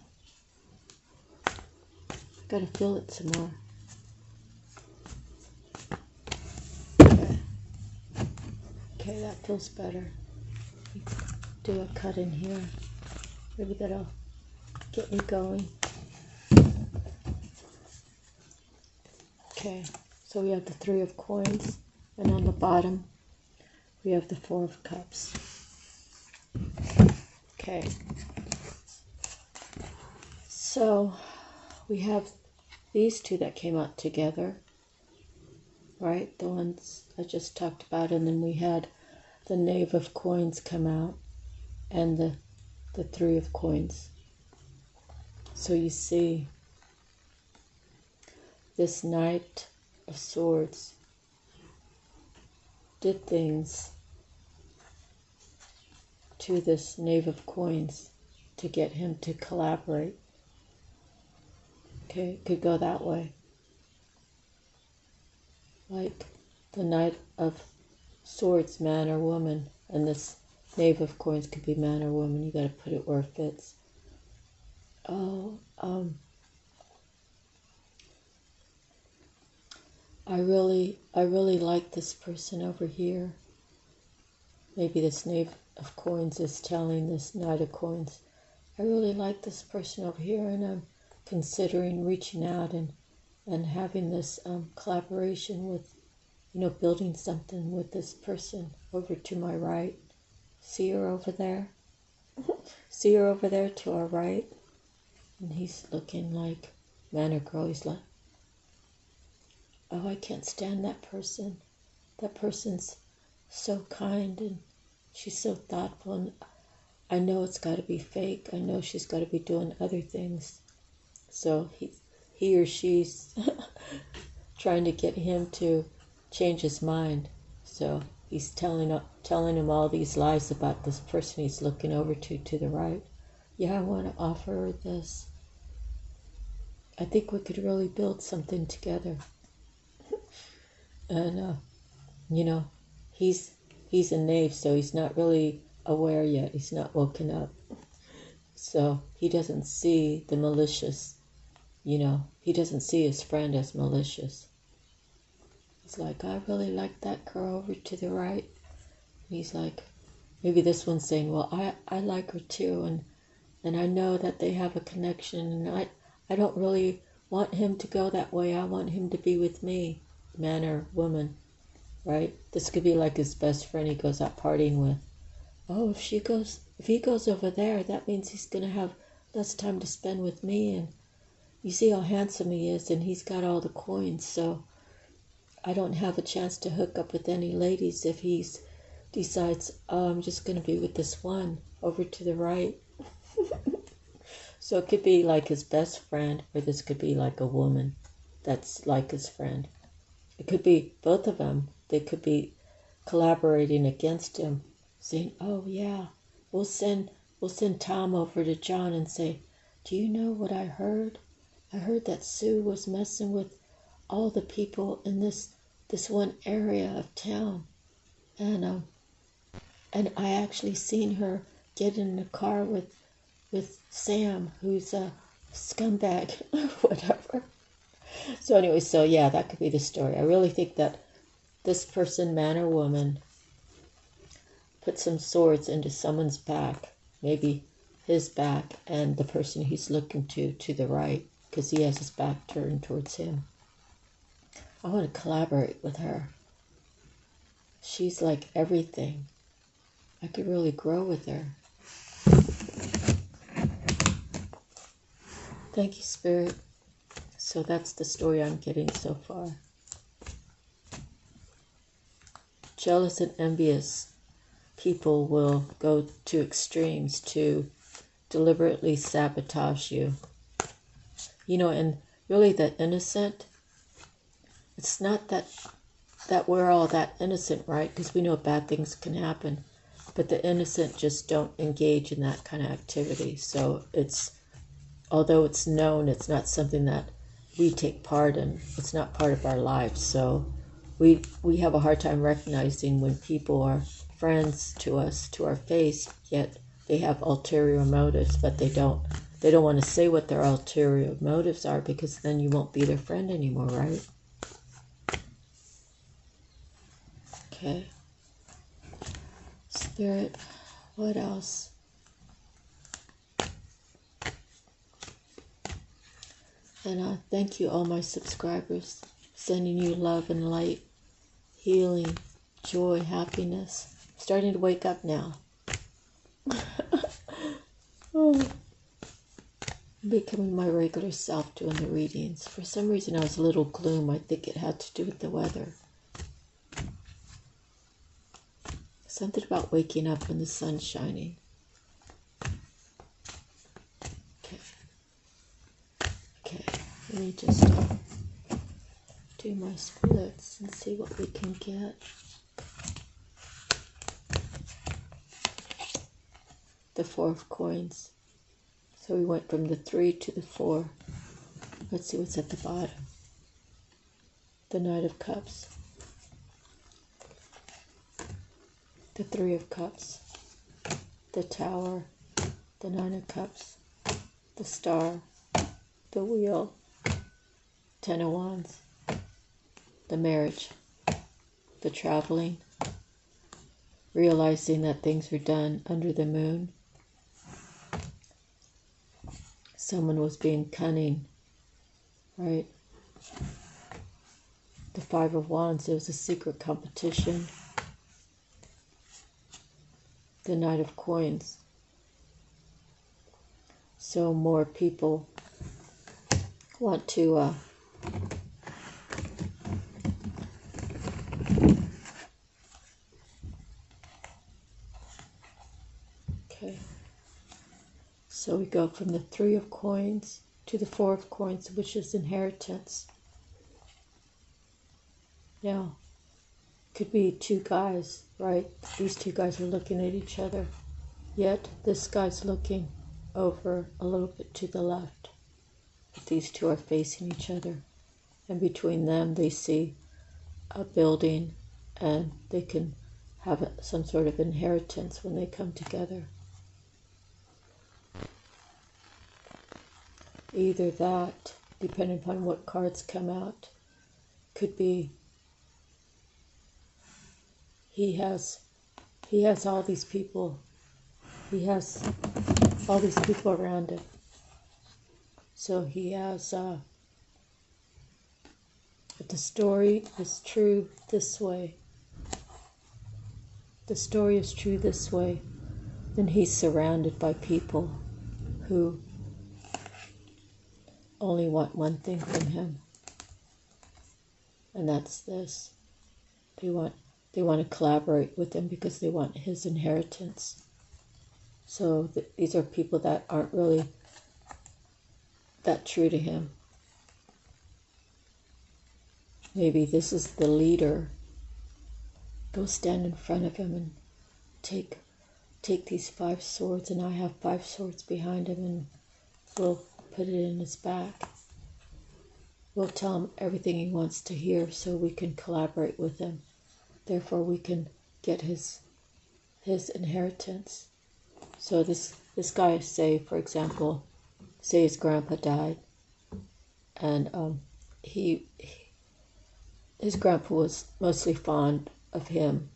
gotta feel it some more. Okay, that feels better. Do a cut in here. Maybe that'll get me going. Okay, so we have the 3 of coins, and on the bottom we have the 4 of cups. Okay, so we have these two that came out together, right? The ones I just talked about, and then we had the Knave of Coins come out and the 3 of Coins. So you see, this Knight of Swords did things to this Knave of Coins to get him to collaborate. Okay, it could go that way. Like the Knight of Swords, man or woman, and this Knave of Coins could be man or woman. You got to put it where it fits. Oh, I really like this person over here. Maybe this Knave of Coins is telling this Knight of Coins, I really like this person over here, and I'm considering reaching out and having this collaboration with, you know, building something with this person over to my right. See her over there? See her over there to our right? And he's looking like, man or girl, he's like, oh, I can't stand that person. That person's so kind and she's so thoughtful, and I know it's got to be fake. I know she's got to be doing other things. So he or she's trying to get him to change his mind. So he's telling him all these lies about this person he's looking over to the right. Yeah, I want to offer her this. I think we could really build something together. And he's a knave, so he's not really aware yet. He's not woken up. So he doesn't see the malicious, he doesn't see his friend as malicious. He's like, I really like that girl over to the right. And he's like, maybe this one's saying, well, I like her too, and I know that they have a connection, and I don't really want him to go that way. I want him to be with me, man or woman, right? This could be like his best friend he goes out partying with. Oh, if he goes over there, that means he's going to have less time to spend with me, and you see how handsome he is, and he's got all the coins, so I don't have a chance to hook up with any ladies if he decides, oh, I'm just going to be with this one over to the right. So it could be like his best friend, or this could be like a woman that's like his friend. It could be both of them. They could be collaborating against him, saying, oh yeah, we'll send Tom over to John and say, do you know what I heard? I heard that Sue was messing with all the people in this one area of town, and I actually seen her get in the car with Sam, who's a scumbag or whatever. So anyway, so yeah, that could be the story. I really think that this person, man or woman, put some swords into someone's back, maybe his back and the person he's looking to the right, because he has his back turned towards him. I want to collaborate with her. She's like everything. I could really grow with her. Thank you, Spirit. So that's the story I'm getting so far. Jealous and envious people will go to extremes to deliberately sabotage you. And really the innocent, it's not that we're all that innocent, right? Because we know bad things can happen. But the innocent just don't engage in that kind of activity. So although it's known, it's not something that we take part in. It's not part of our lives. So we have a hard time recognizing when people are friends to us, to our face, yet they have ulterior motives, but they don't want to say what their ulterior motives are, because then you won't be their friend anymore, right? Okay. Spirit, what else? And thank you, all my subscribers, sending you love and light, healing, joy, happiness. I'm starting to wake up now. I'm becoming my regular self doing the readings. For some reason I was a little gloom. I think it had to do with the weather. Something about waking up when the sun's shining. Okay, let me just do my splits and see what we can get. The 4 of coins. So we went from the 3 to the 4. Let's see what's at the bottom. The Knight of Cups. The 3 of Cups. The Tower. The 9 of Cups. The Star. The Wheel. 10 of Wands. The Marriage. The Traveling. Realizing that things were done under the moon. Someone was being cunning, right? The 5 of Wands, it was a secret competition. The Knight of Coins. So more people want to okay. So we go from the 3 of Coins to the Four of Coins, which is inheritance. Now, could be two guys, right? These two guys are looking at each other. Yet, this guy's looking over a little bit to the left. But these two are facing each other. And between them, they see a building, and they can have some sort of inheritance when they come together. Either that, depending upon what cards come out, could be he has all these people. He has all these people around him. So he has, if the story is true this way, the story is true this way, then he's surrounded by people who only want one thing from him. And that's this. They want to collaborate with him because they want his inheritance. So these are people that aren't really that true to him. Maybe this is the leader. Go stand in front of him and take these 5 swords, and I have 5 swords behind him, and we'll put it in his back. We'll tell him everything he wants to hear so we can collaborate with him. Therefore, we can get his inheritance. So this guy, say, for example, say his grandpa died, and his grandpa was mostly fond of him,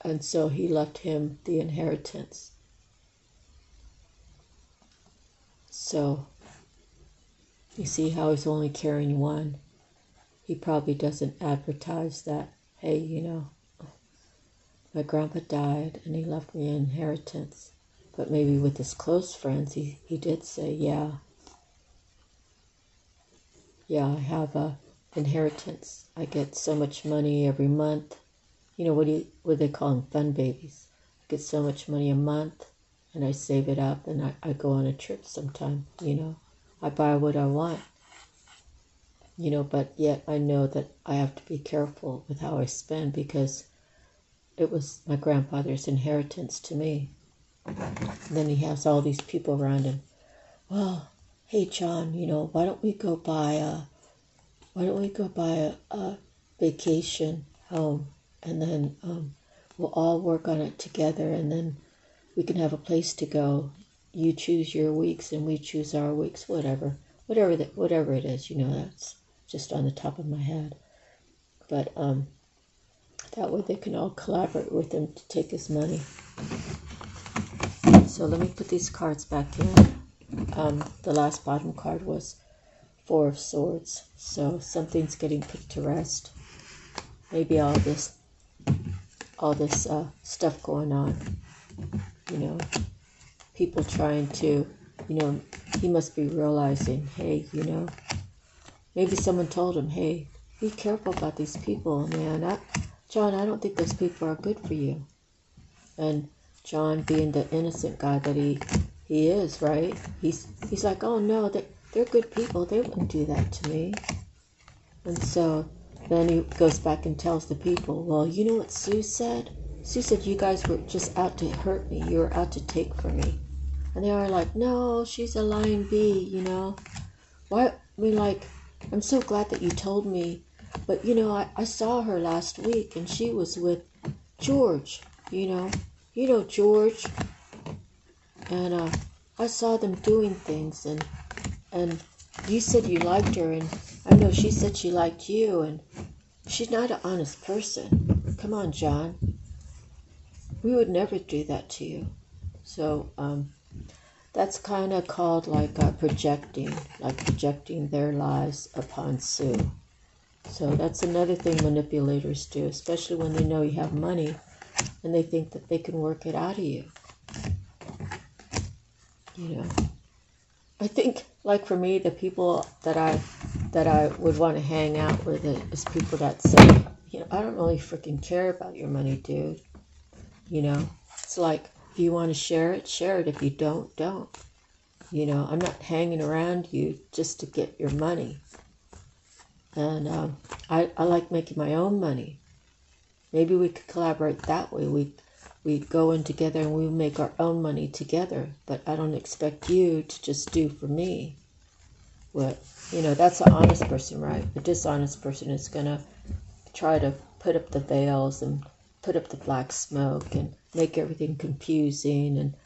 and so he left him the inheritance. So you see how he's only carrying one. He probably doesn't advertise that, hey, you know, my grandpa died and he left me an inheritance. But maybe with his close friends, he did say, yeah, I have a inheritance. I get so much money every month. You know, what do they call them? Fun babies. I get so much money a month, and I save it up, and I go on a trip sometime, you know. I buy what I want, you know, but yet I know that I have to be careful with how I spend because it was my grandfather's inheritance to me. And then he has all these people around him. Well, hey, John, you know, why don't we go buy a vacation home, and then we'll all work on it together, and then we can have a place to go. You choose your weeks and we choose our weeks, whatever it is, you know, that's just on the top of my head. But that way they can all collaborate with him to take his money. So let me put these cards back in. The last bottom card was 4 of Swords. So something's getting put to rest. Maybe all this stuff going on, you know, people trying to, you know, he must be realizing, hey, you know, maybe someone told him, hey, be careful about these people, man. John, I don't think those people are good for you. And John, being the innocent guy that he is, right? He's like, oh no, they're good people. They wouldn't do that to me. And so then he goes back and tells the people, well, you know what Sue said? Sue said you guys were just out to hurt me. You were out to take from me. And they are like, no, she's a lying bee, you know. Why? I mean, like, I'm so glad that you told me. But, you know, I saw her last week and she was with George, you know. You know George. And I saw them doing things, and you said you liked her, and I know she said she liked you, and she's not an honest person. Come on, John. We would never do that to you. So that's kind of called like projecting their lies upon Sue. So that's another thing manipulators do, especially when they know you have money and they think that they can work it out of you. You know, I think, like for me, the people that I would want to hang out with is people that say, you know, I don't really freaking care about your money, dude. You know, it's like, if you want to share it, share it. If you don't, don't. You know, I'm not hanging around you just to get your money. And I like making my own money. Maybe we could collaborate that way. We go in together and we make our own money together. But I don't expect you to just do for me what, you know, that's an honest person, right? The dishonest person is going to try to put up the veils and put up the black smoke and make everything confusing and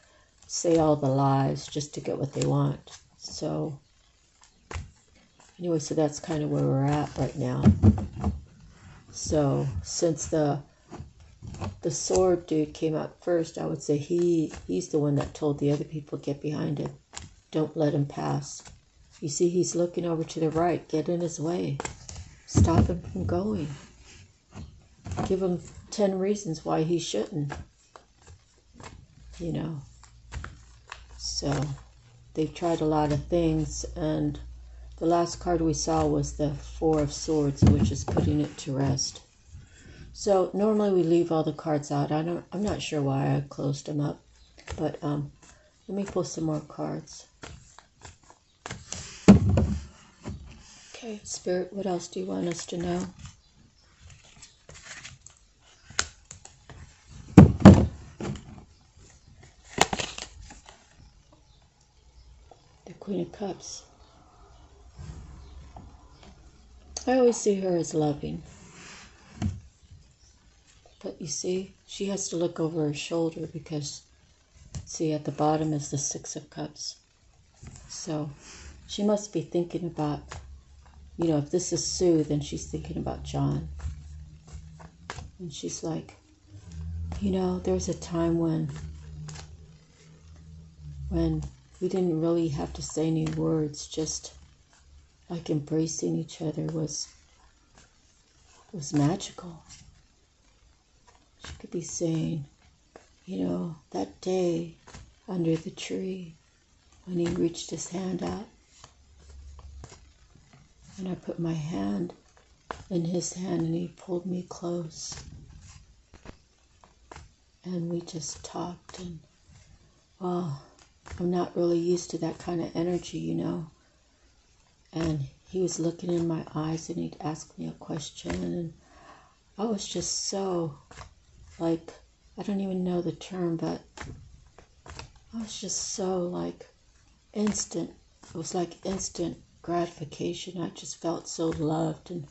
say all the lies just to get what they want. So anyway, so that's kind of where we're at right now. So since the sword dude came out first, I would say he's the one that told the other people, get behind him. Don't let him pass. You see, he's looking over to the right. Get in his way. Stop him from going. Give him 10 reasons why he shouldn't. You know. So they've tried a lot of things, and the last card we saw was the Four of Swords, which is putting it to rest. So normally we leave all the cards out. I'm not sure why I closed them up, but let me pull some more cards. Okay, Spirit, what else do you want us to know? The Queen of Cups. I always see her as loving. But you see, she has to look over her shoulder because, see, at the bottom is the Six of Cups. So she must be thinking about, you know, if this is Sue, then she's thinking about John. And she's like, you know, there was a time when we didn't really have to say any words, just like embracing each other was magical. She could be saying, you know, that day under the tree when he reached his hand out and I put my hand in his hand and he pulled me close and we just talked, and well, I'm not really used to that kind of energy, you know. And he was looking in my eyes and he'd ask me a question, and I was just so, like, I don't even know the term, but I was just so, like, instant. It was like instant gratification. I just felt so loved and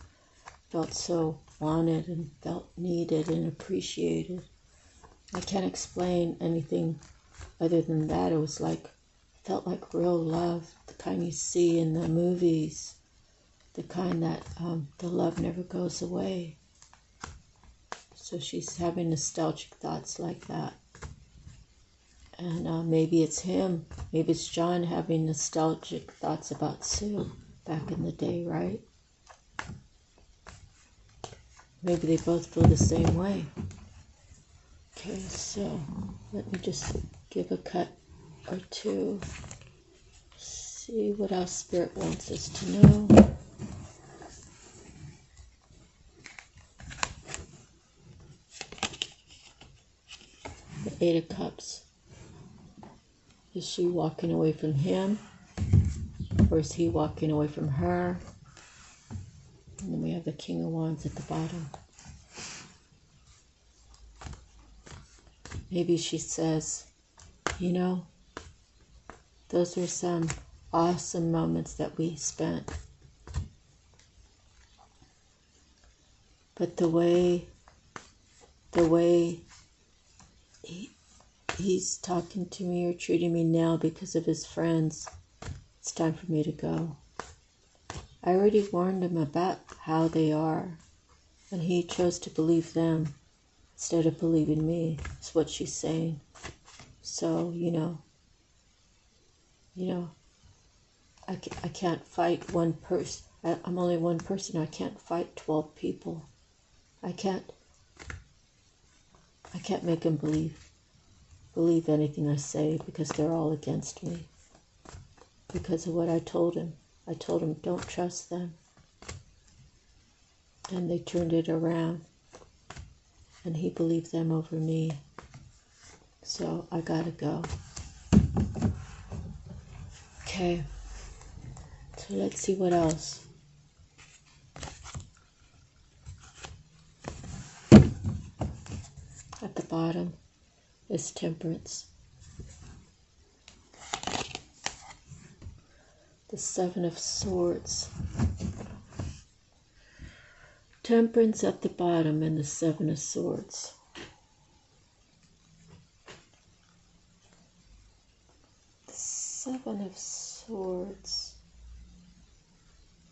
felt so wanted and felt needed and appreciated. I can't explain anything other than that. It was like, felt like real love, the kind you see in the movies, the kind that the love never goes away. So she's having nostalgic thoughts like that. And maybe it's him, maybe it's John having nostalgic thoughts about Sue back in the day, right? Maybe they both feel the same way. Okay, so let me just give a cut or two. See what else Spirit wants us to know. The Eight of Cups. Is she walking away from him? Or is he walking away from her? And then we have the King of Wands at the bottom. Maybe she says, you know, those were some awesome moments that we spent. But the way he's talking to me or treating me now because of his friends, it's time for me to go. I already warned him about how they are, and he chose to believe them instead of believing me, is what she's saying. So, you know, I can't fight one person. I'm only one person. I can't fight 12 people. I can't make them believe anything I say because they're all against me. Because of what I told him. I told him, don't trust them. And they turned it around. And he believed them over me. So I gotta go. Okay, so let's see what else. At the bottom is Temperance. The Seven of Swords. Temperance at the bottom and the Seven of Swords. The Seven of Swords.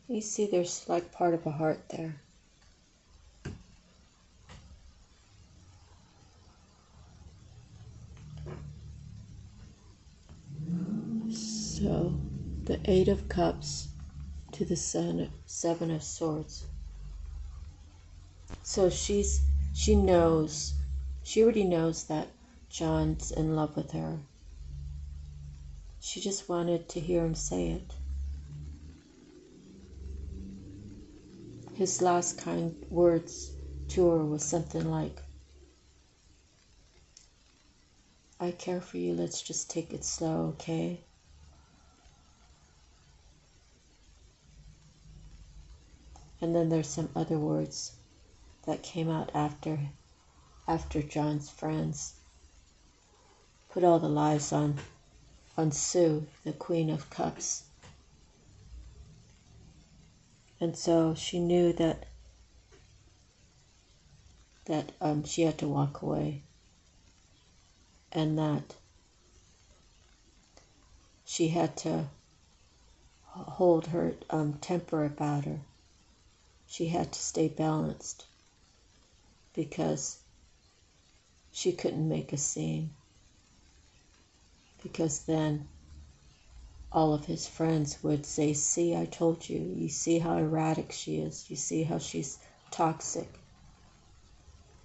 You see there's like part of a heart there. So the Eight of Cups to the Seven of Swords. So she already knows that John's in love with her. She just wanted to hear him say it. His last kind words to her was something like, I care for you, let's just take it slow, okay? And then there's some other words that came out after John's friends put all the lies on Sue, the Queen of Cups. And so she knew that she had to walk away, and that she had to hold her temper about her. She had to stay balanced because she couldn't make a scene, because then all of his friends would say, see, I told you, you see how erratic she is, you see how she's toxic.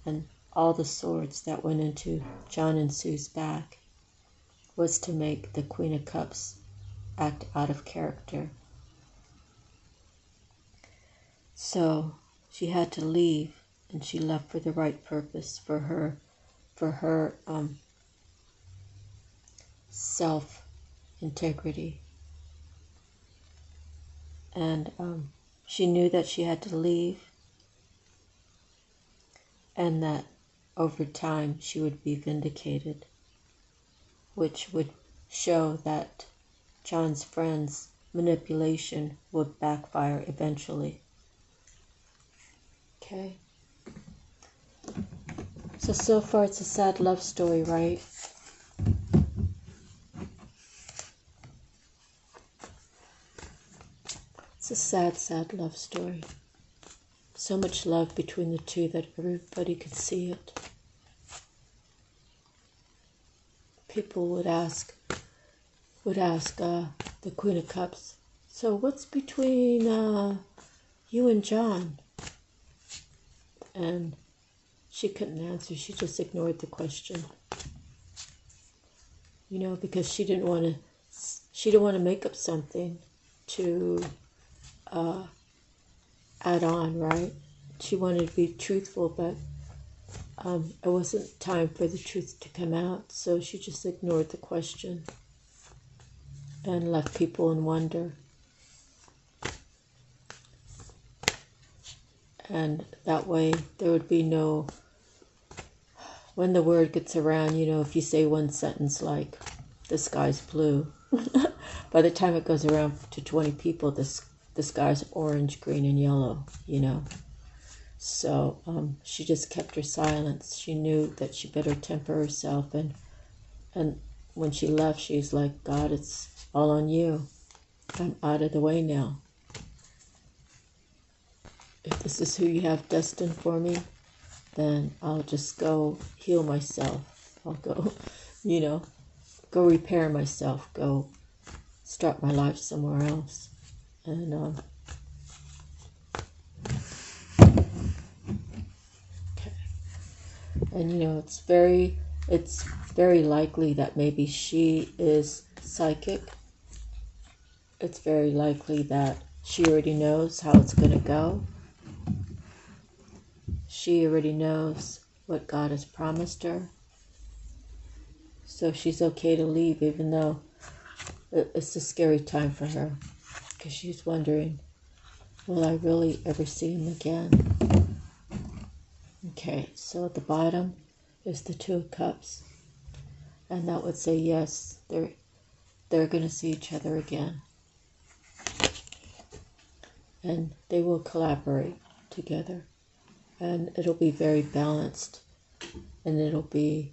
And all the swords that went into John and Sue's back was to make the Queen of Cups act out of character. So she had to leave, and she left for the right purpose, for her self-integrity. And she knew that she had to leave, and that over time she would be vindicated, which would show that John's friends' manipulation would backfire eventually. Okay. So far it's a sad love story, right? It's a sad, sad love story. So much love between the two that everybody could see it. People would ask the Queen of Cups, so what's between you and John? And she couldn't answer. She just ignored the question. You know, because she didn't want to make up something to add on, right? She wanted to be truthful, but it wasn't time for the truth to come out, so she just ignored the question and left people in wonder. And that way there would be no, when the word gets around, you know, if you say one sentence like, the sky's blue, by the time it goes around to 20 people, the sky's orange, green, and yellow, you know. So she just kept her silence. She knew that she better temper herself, and when she left, she's like, God, it's all on you. I'm out of the way now. If this is who you have destined for me, then I'll just go heal myself. I'll go, you know, go repair myself, go start my life somewhere else. And okay. And you know, it's very likely that maybe she is psychic. It's very likely that she already knows how it's going to go. She already knows what God has promised her. So she's okay to leave, even though it's a scary time for her because she's wondering, will I really ever see him again? Okay, so at the bottom is the Two of Cups. And that would say yes, they're going to see each other again. And they will collaborate together. And it'll be very balanced. And it'll be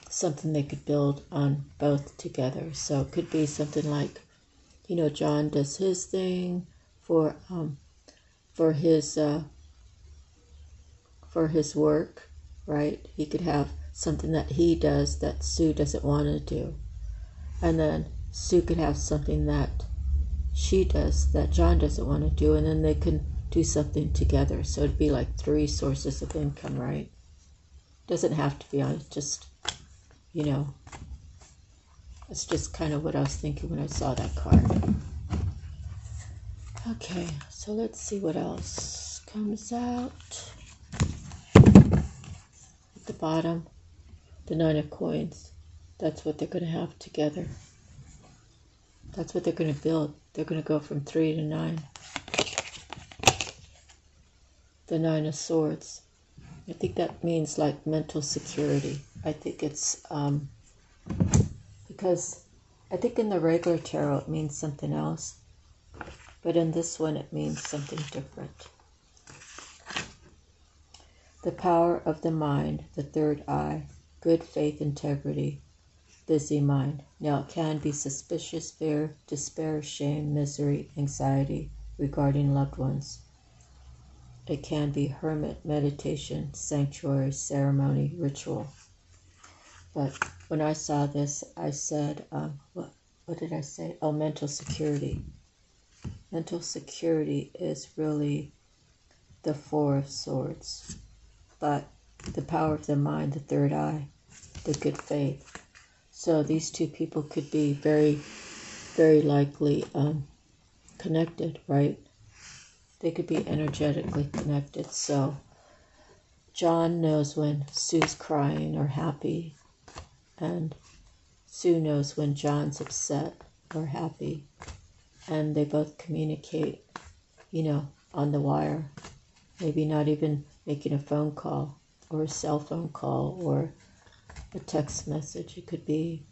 something they could build on both together. So it could be something like, John does his thing for his work, right? He could have something that he does that Sue doesn't want to do. And then Sue could have something that she does that John doesn't want to do, and then they can do something together. So it'd be like 3 sources of income, right? Doesn't have to be on, just, it's just kind of what I was thinking when I saw that card. Okay, so let's see what else comes out. At the bottom, the 9 of Coins. That's what they're going to have together. That's what they're going to build. They're going to go from 3 to 9. The 9 of Swords. I think that means like mental security. I think it's because I think in the regular tarot it means something else, but in this one it means something different. The power of the mind, the third eye, good faith, integrity, busy mind. Now it can be suspicious, fear, despair, shame, misery, anxiety regarding loved ones. It can be hermit, meditation, sanctuary, ceremony, ritual. But when I saw this, I said, what did I say? Oh, mental security. Mental security is really the 4 of Swords. But the power of the mind, the third eye, the good faith. So these two people could be very, very likely connected, right? They could be energetically connected. So John knows when Sue's crying or happy, and Sue knows when John's upset or happy, and they both communicate, on the wire. Maybe not even making a phone call or a cell phone call or a text message. It could be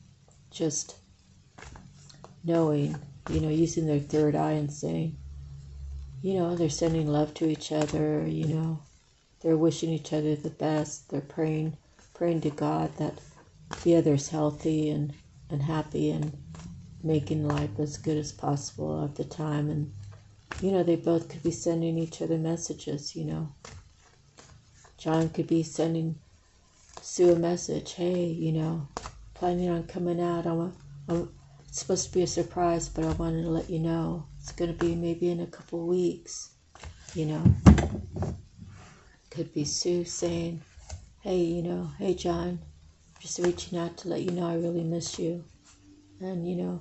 just knowing, using their third eye and saying, they're sending love to each other, they're wishing each other the best, they're praying to God that the other's healthy and happy and making life as good as possible at the time. And, they both could be sending each other messages, John could be sending Sue a message, hey, planning on coming out. It's supposed to be a surprise, but I wanted to let you know. It's going to be maybe in a couple weeks, Could be Sue saying, hey, hey, John, just reaching out to let you know I really miss you. And,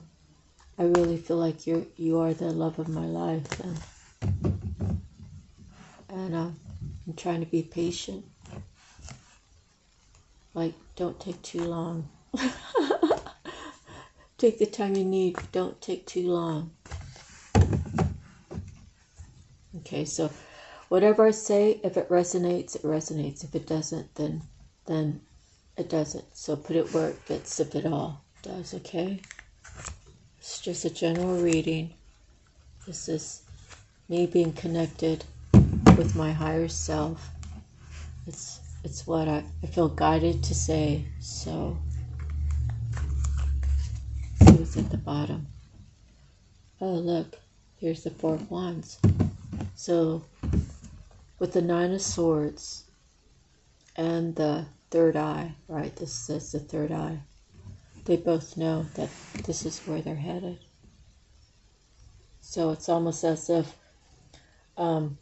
I really feel like you are the love of my life. And I'm trying to be patient. Like, don't take too long. Take the time you need. Don't take too long. Okay, so whatever I say, if it resonates, it resonates. If it doesn't, then it doesn't. So put it where it fits, if it all does, okay? It's just a general reading. This is me being connected with my higher self. It's what I feel guided to say. So see what's at the bottom. Oh, look, here's the 4 of Wands. So with the 9 of Swords and the third eye, right? This says the third eye. They both know that this is where they're headed. So it's almost as if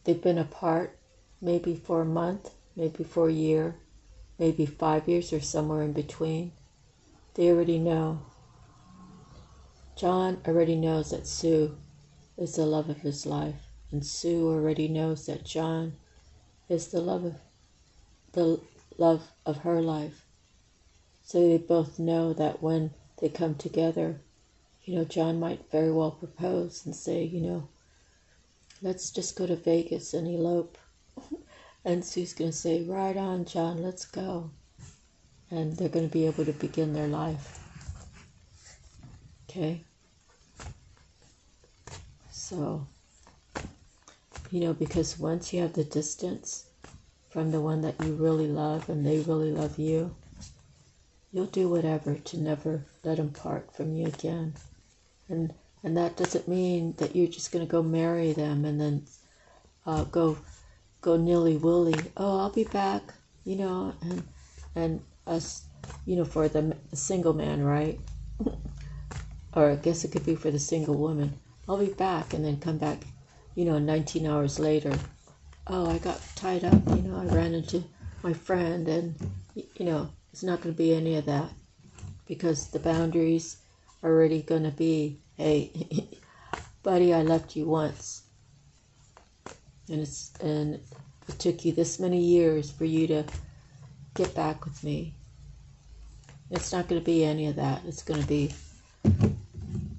they've been apart maybe for a month, maybe for a year, maybe 5 years or somewhere in between. They already know. John already knows that Sue is the love of his life. And Sue already knows that John is the love of her life. So they both know that when they come together. John might very well propose and say, let's just go to Vegas and elope. And Sue's going to say, right on, John, let's go. And they're going to be able to begin their life. Okay? So, because once you have the distance from the one that you really love and they really love you, you'll do whatever to never let them part from you again. And that doesn't mean that you're just going to go marry them and then go nilly-willy. Oh, I'll be back, and us, for the single man, right? Or I guess it could be for the single woman. I'll be back, and then come back, 19 hours later. Oh, I got tied up, I ran into my friend, and, it's not going to be any of that. Because the boundaries are already going to be, hey, buddy, I left you once. And it took you this many years for you to get back with me. It's not going to be any of that. It's going to be,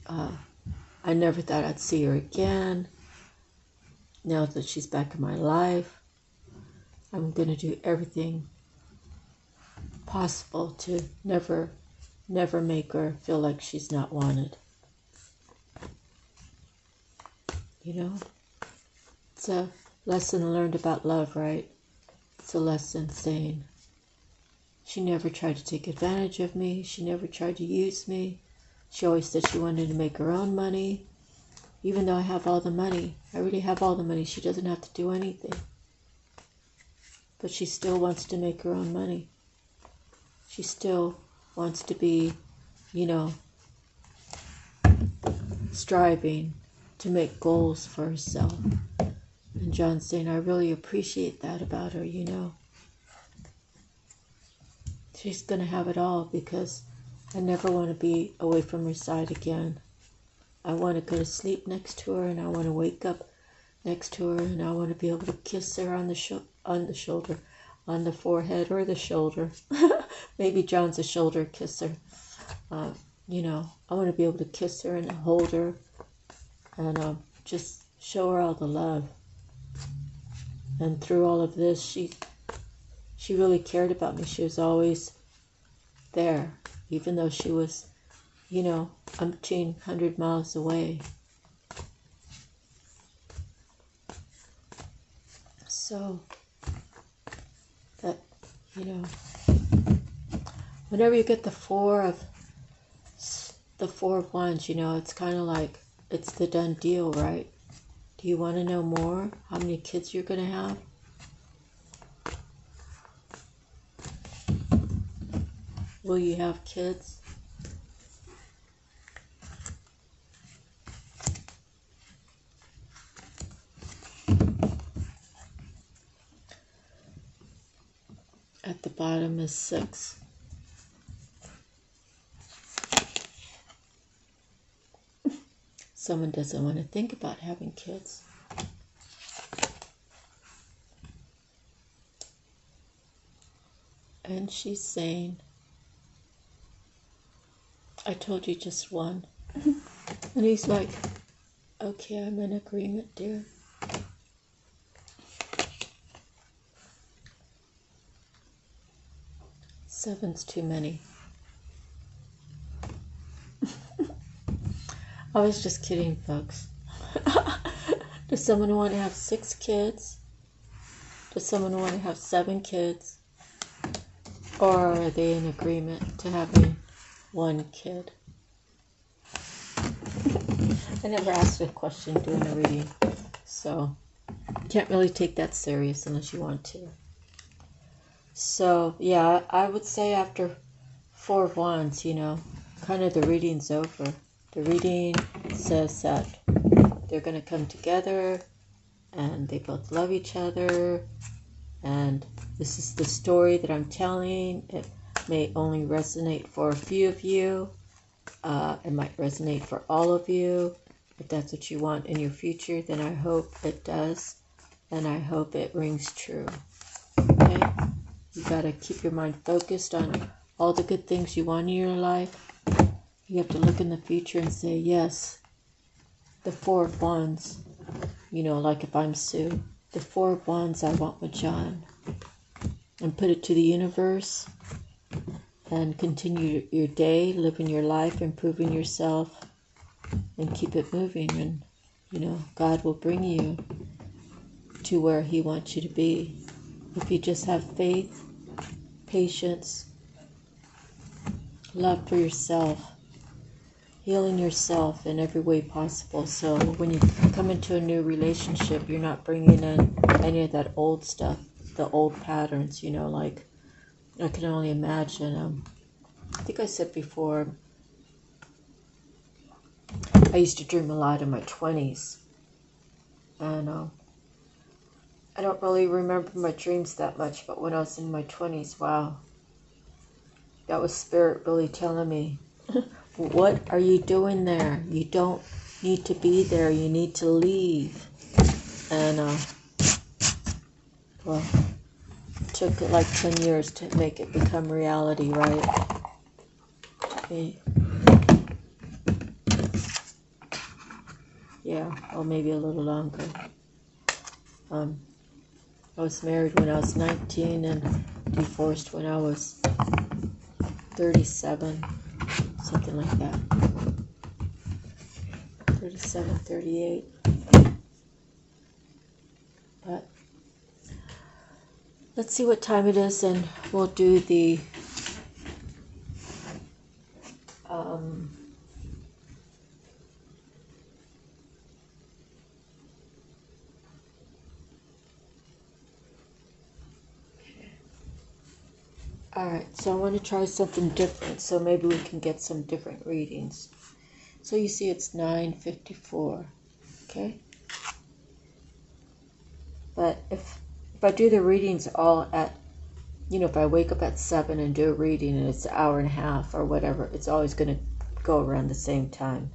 I never thought I'd see her again. Now that she's back in my life, I'm going to do everything possible to never make her feel like she's not wanted. It's a lesson learned about love, right? It's a lesson saying, she never tried to take advantage of me. She never tried to use me. She always said she wanted to make her own money. Even though I have all the money, I already have all the money. She doesn't have to do anything. But she still wants to make her own money. She still wants to be, striving to make goals for herself. And John's saying, I really appreciate that about her, She's going to have it all because I never want to be away from her side again. I want to go to sleep next to her, and I want to wake up next to her, and I want to be able to kiss her on the shoulder, on the forehead or the shoulder. Maybe John's a shoulder kisser. I want to be able to kiss her and hold her and just show her all the love. And through all of this, she really cared about me. She was always there, even though she was, umpteen 100 miles away. So that, whenever you get the four of wands, it's kind of like it's the done deal, right? Do you want to know more? How many kids you're going to have? Will you have kids? At the bottom is 6. Someone doesn't want to think about having kids. And she's saying, I told you just one. And he's like, okay, I'm in agreement, dear. Seven's too many. I was just kidding, folks. Does someone want to have 6 kids? Does someone want to have 7 kids? Or are they in agreement to having 1 kid? I never asked a question during the reading, so you can't really take that serious unless you want to. So, yeah, I would say after 4 of Wands, kind of the reading's over. The reading says that they're going to come together and they both love each other, and this is the story that I'm telling. It may only resonate for a few of you. It might resonate for all of you. If that's what you want in your future, then I hope it does, and I hope it rings true. Okay? You got to keep your mind focused on all the good things you want in your life, You have to look in the future and say, yes, the Four of Wands, like if I'm Sue, the Four of Wands I want with John. And put it to the universe and continue your day, living your life, improving yourself, and keep it moving. And, God will bring you to where He wants you to be. If you just have faith, patience, love for yourself, healing yourself in every way possible. So when you come into a new relationship, you're not bringing in any of that old stuff, the old patterns, like I can only imagine. I think I said before, I used to dream a lot in my 20s. And I don't really remember my dreams that much, but when I was in my 20s, wow, that was Spirit really telling me, what are you doing there? You don't need to be there. You need to leave. And, well, it took like 10 years to make it become reality, right? Yeah, or maybe a little longer. I was married when I was 19 and divorced when I was 37, something like that. 37, 38. But let's see what time it is, and we'll do the Alright, so I want to try something different, so maybe we can get some different readings. So you see it's 9:54, okay? But if I do the readings all at, if I wake up at 7 and do a reading and it's an hour and a half or whatever, it's always going to go around the same time.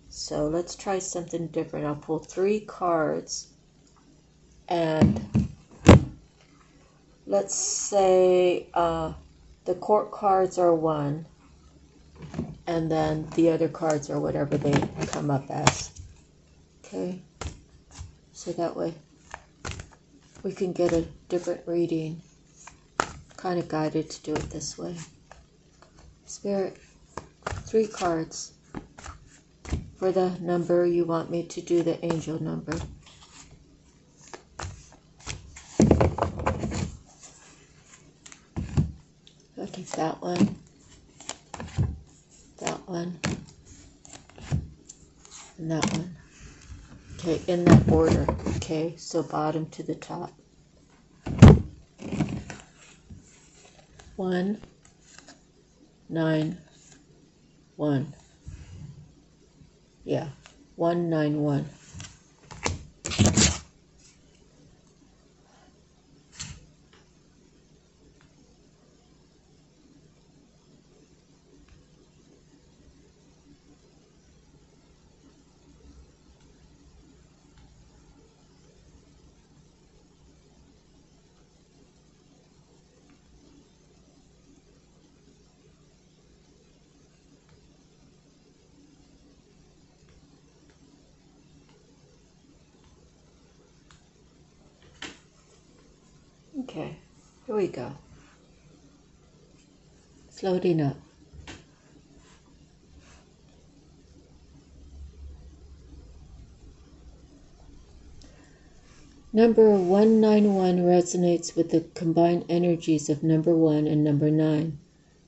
So let's try something different. I'll pull 3 cards, and let's say the court cards are 1, and then the other cards are whatever they come up as. Okay? So that way we can get a different reading. Kind of guided to do it this way. Spirit, 3 cards for the number you want me to do the angel number. I'll take that one, and that one. Okay, in that order. Okay, so bottom to the top. 1, 9, 1. Yeah, 1, 9, 1. Okay, here we go. It's loading up. Number 191 resonates with the combined energies of number 1 and number 9,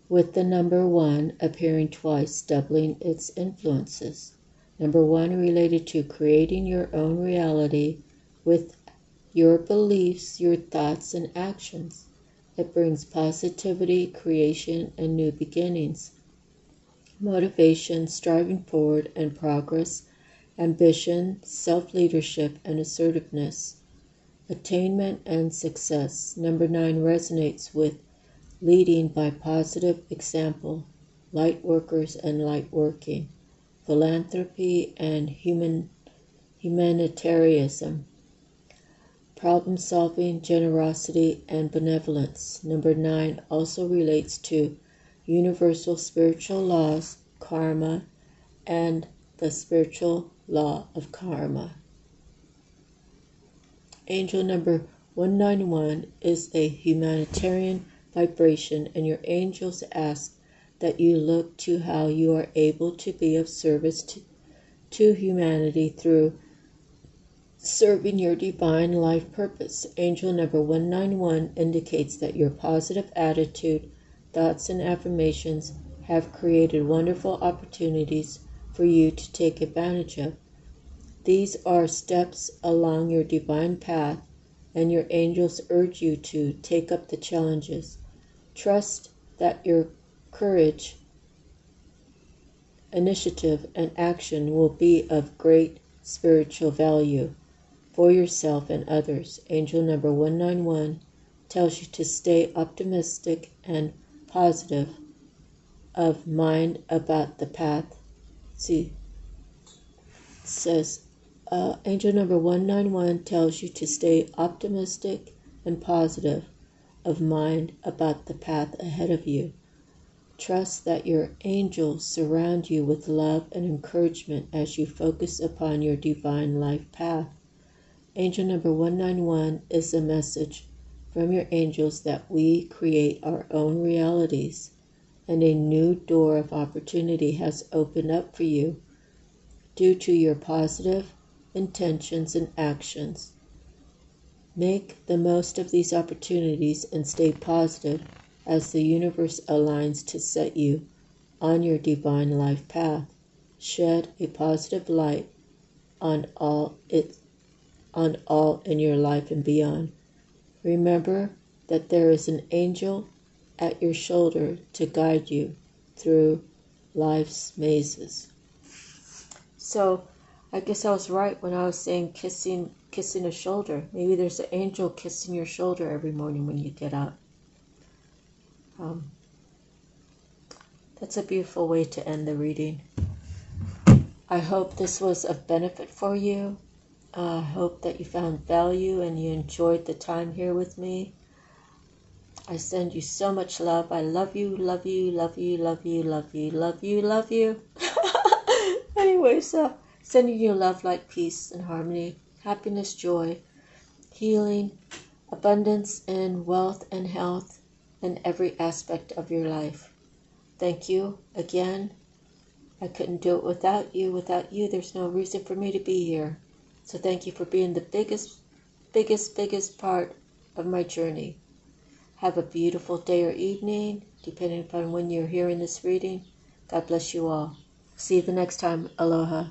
with the number 1 appearing twice, doubling its influences. Number 1 related to creating your own reality with your beliefs, your thoughts, and actions. It brings positivity, creation, and new beginnings. Motivation, striving forward, and progress, ambition, self-leadership, and assertiveness. Attainment and success. Number 9 resonates with leading by positive example, light workers and light working, philanthropy and humanitarianism, problem solving, generosity, and benevolence. Number 9 also relates to universal spiritual laws, karma and the spiritual law of karma. Angel number 191 is a humanitarian vibration, and your angels ask that you look to how you are able to be of service to humanity through serving your divine life purpose. Angel number 191 indicates that your positive attitude, thoughts, and affirmations have created wonderful opportunities for you to take advantage of. These are steps along your divine path, and your angels urge you to take up the challenges. Trust that your courage, initiative, and action will be of great spiritual value for yourself and others. Angel number 191 tells you to stay optimistic and positive of mind about the path. See, it says, Angel number 191 tells you to stay optimistic and positive of mind about the path ahead of you. Trust that your angels surround you with love and encouragement as you focus upon your divine life path. Angel number 191 is a message from your angels that we create our own realities, and a new door of opportunity has opened up for you due to your positive intentions and actions. Make the most of these opportunities and stay positive as the universe aligns to set you on your divine life path. Shed a positive light on all in your life and beyond. Remember that there is an angel at your shoulder to guide you through life's mazes. So I guess I was right when I was saying kissing a shoulder. Maybe there's an angel kissing your shoulder every morning when you get up. That's a beautiful way to end the reading. I hope this was of benefit for you. I hope that you found value and you enjoyed the time here with me. I send you so much love. I love you, love you, love you, love you, love you, love you, love you. Anyways, sending you love, light, peace, and harmony, happiness, joy, healing, abundance, and wealth and health in every aspect of your life. Thank you again. I couldn't do it without you. Without you, there's no reason for me to be here. So thank you for being the biggest part of my journey. Have a beautiful day or evening, depending upon when you're hearing this reading. God bless you all. See you the next time. Aloha.